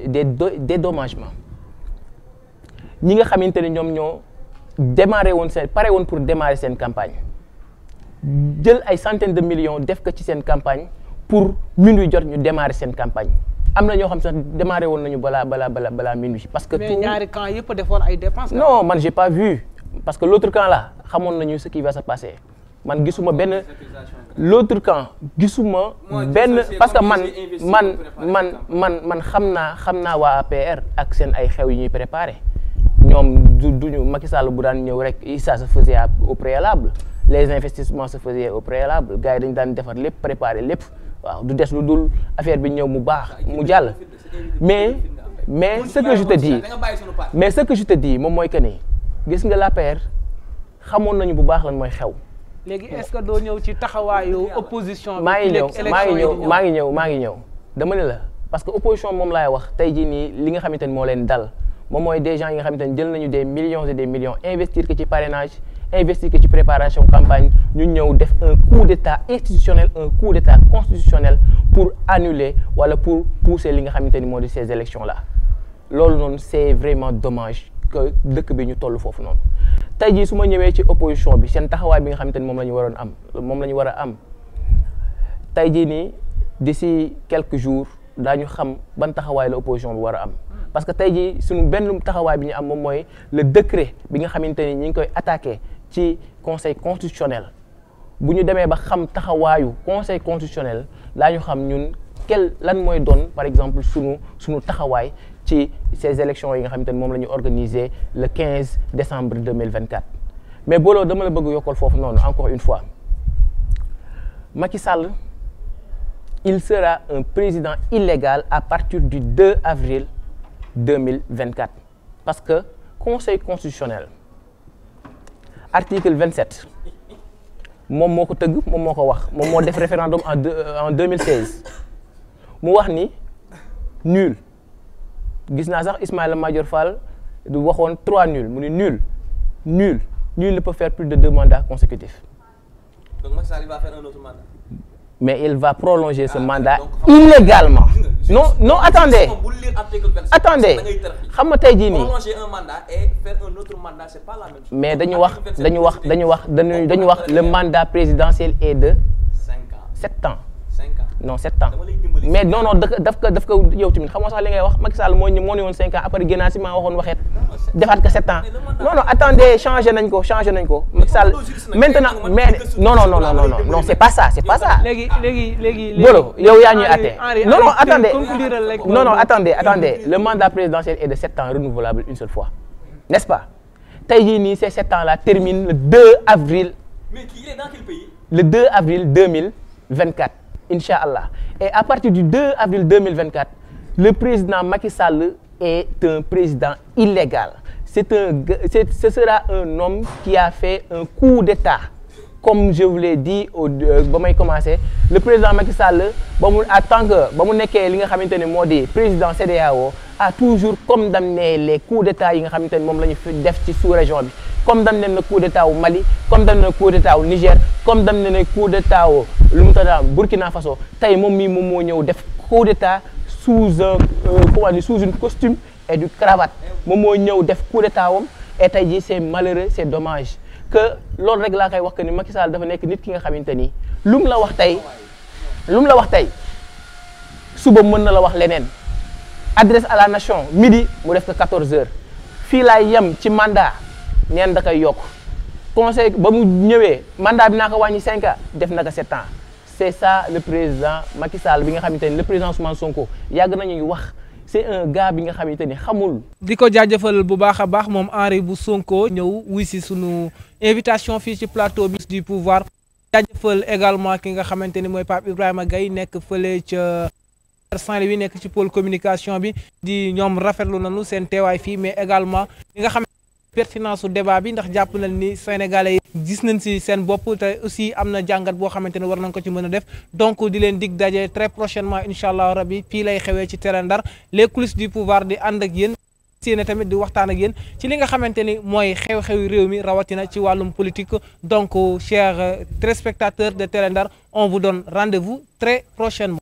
des dédommagements ñi nga xamante ni ñoom ñoo démarré woon pare woon pour démarrer seen campagne jël ay centaines de millions def ko ci seen campagne pour minuit jot ñu démarrer seen campagne am na ñoo xam sax démarré woon nañu balaa minuit parce que mais ñaari camp yëpp defoon ay dépenses. non man j'ai pas vu parce que l'autre camp là xamoon nañu ce qui va se passer man gisuma benn l'autre camp gisuma benn parce que man xam naa waa APR ak seen ay xew yi ñuy préparé ñoom duñu Macky Sall bu daan ñëw rek ça se faisait au préalable les investissements se faisaient au préalable gars yi dañu daan defar lépp préparer lépp waaw du des lu dul affaire bi ñëw mu baax mu jàll mais ce que je te dis moom mooy que ni gis nga l'APR xamoon nañu bu baax lan mooy xew. léegi est-ce que doo ñëw ci taxawaayu opposition. maa ngi ñëw dama ne la parce que opposition moom laay wax tey jii nii li nga xamante ni moo leen dal moom mooy des gens yi nga xamante ni jël nañu des millions et des millions investir que ci parrainage investir que ci préparation campagne ñu ñëw def un coup d'état institutionnel un coup d'état constitutionnel pour annuler wala pour pousser li nga xamante ni moo di ces élections là loolu noonu c'est vraiment dommage que dëkk bi ñu toll foofu noonu. tey jii su ma ñëwee ci opposition bi seen taxawaay bi nga xamante ni moom la ñu war a am tey jii nii d'ici quelques jours daañu xam ban taxawaay la opposition bi war a am parce que tey jii suñu benn taxawaay bi ñu am moom mooy le décret bi nga xamante ni ñi ngi koy attaqué ci conseil constitutionnel bu ñu demee ba xam taxawaayu conseil constitutionnel daañu xam ñun lan mooy doon par exemple suñu taxawaay ci ces élections yi nga xamante ni moom la ñu organiser le 15 décembre 2024 mais booloo dama la bëgg yokkal foofu noonu encore une fois Macky Sall il sera un président illégal à partir du 2 avril 2024 parce que conseil constitutionnel article 27 moom moo ko tëgg moom moo ko wax moom moo def référendum en 2016 mu wax ni nul gis naa sax Ismaïla Madior Fall du waxoon 3 nuls mu ni nul ne peut faire plus de 2 mandats consécutifs. Donc Macky Sall va faire un autre mandat. Mais il va prolonger ce mandat illégalement. Non, attendez. Xam nga tey jii nii. Prolonger un mandat et faire un autre mandat, c'est pas la même chose. Mais dañu wax le mandat présidentiel est de 7 ans. 5 ans. Non, 7 ans. Mais non daf ko yow tamit xam nga sax li ngay wax Macky Sall moo ne woon 5 ans après génnaat si maa waxoon waxeet defaat ko 7 ans. Non, attendez, changé nañ ko. Macky Sall maintenant mais non, c'est pas ça. léegi Bolo yow yaa ñuy atte. Non, attendez. Le mandat présidentiel est de 7 ans renouvelable une seule fois. N'est-ce pas? tey jii nii ces 7 ans là terminent le 2 avril. Mais il est dans quel pays? Le 2 avril 2024 Inch'Allah. Et à partir du 2 avril 2024 le président Macky Sall est un président illégal. Ce sera un homme qui a fait un coup d'État. Comme je vous l'ai dit ba may commencer, le président Macky Sall en tant que nekkee li nga xamante ne moo di président CEDEAO a toujours condamné les coups d'État yi nga xamante ne moom la ñu fi def ci sous-région bi. Condamné le coup d'État au Mali, condamné le coup d'État au Niger, condamné le coup d'État au Burkina Faso. Tay mom mi mom mo ñew def coup d'État sous une costume et du cravate. Mom mo ñew def coup d'État wam et tay ji c'est malheureux, c'est dommage que lool rek la kay wax que ni Macky Sall dafa nek nit ki nga xamanteni lum la wax tay suba mën na la wax leneen. Adresse à la nation midi mu def ko 14h. Fi lay yam ci mandat neen da koy yokk conseil ba mu ñëwee mandat bi naa ko wàññi 5 ans def na ko 7 ans c'est ça le président Macky Sall bi nga xamante ni le président Ousmane Sonko yàgg nañu wax c'est un gars bi nga xamante ni xamul. di ko jaajëfal bu baax a baax moom Henri bu Sonko ñëw wuy si sunu invitation fii ci plateau bi du pouvoir jaajëfal également ki nga xamante ni mooy Pape Ibrahima Gaye nekk fële ca Saint-Louis nekk ci pôle communication bi di ñoom rafetlu nañu seen teewaay fii mais également li nga xam pertinence su débat bi ndax jàpp nañ ni sénégalais yi gis nañ ci seen bopp te aussi am na jàngat boo xamante ne war nañ ko ci mën a def donc di leen dig daje très prochainement incha allah rabbi fii lay xewee ci Télé Ndar les coulisses du pouvoir di ànd ak yéen séene tamit di waxtaan ak yéen ci li nga xamante ni mooy xew-xewi réew mi rawatina ci wàllum politique donc chers téléspectateurs de Télé Ndar on vous donne rendez-vous très prochainement.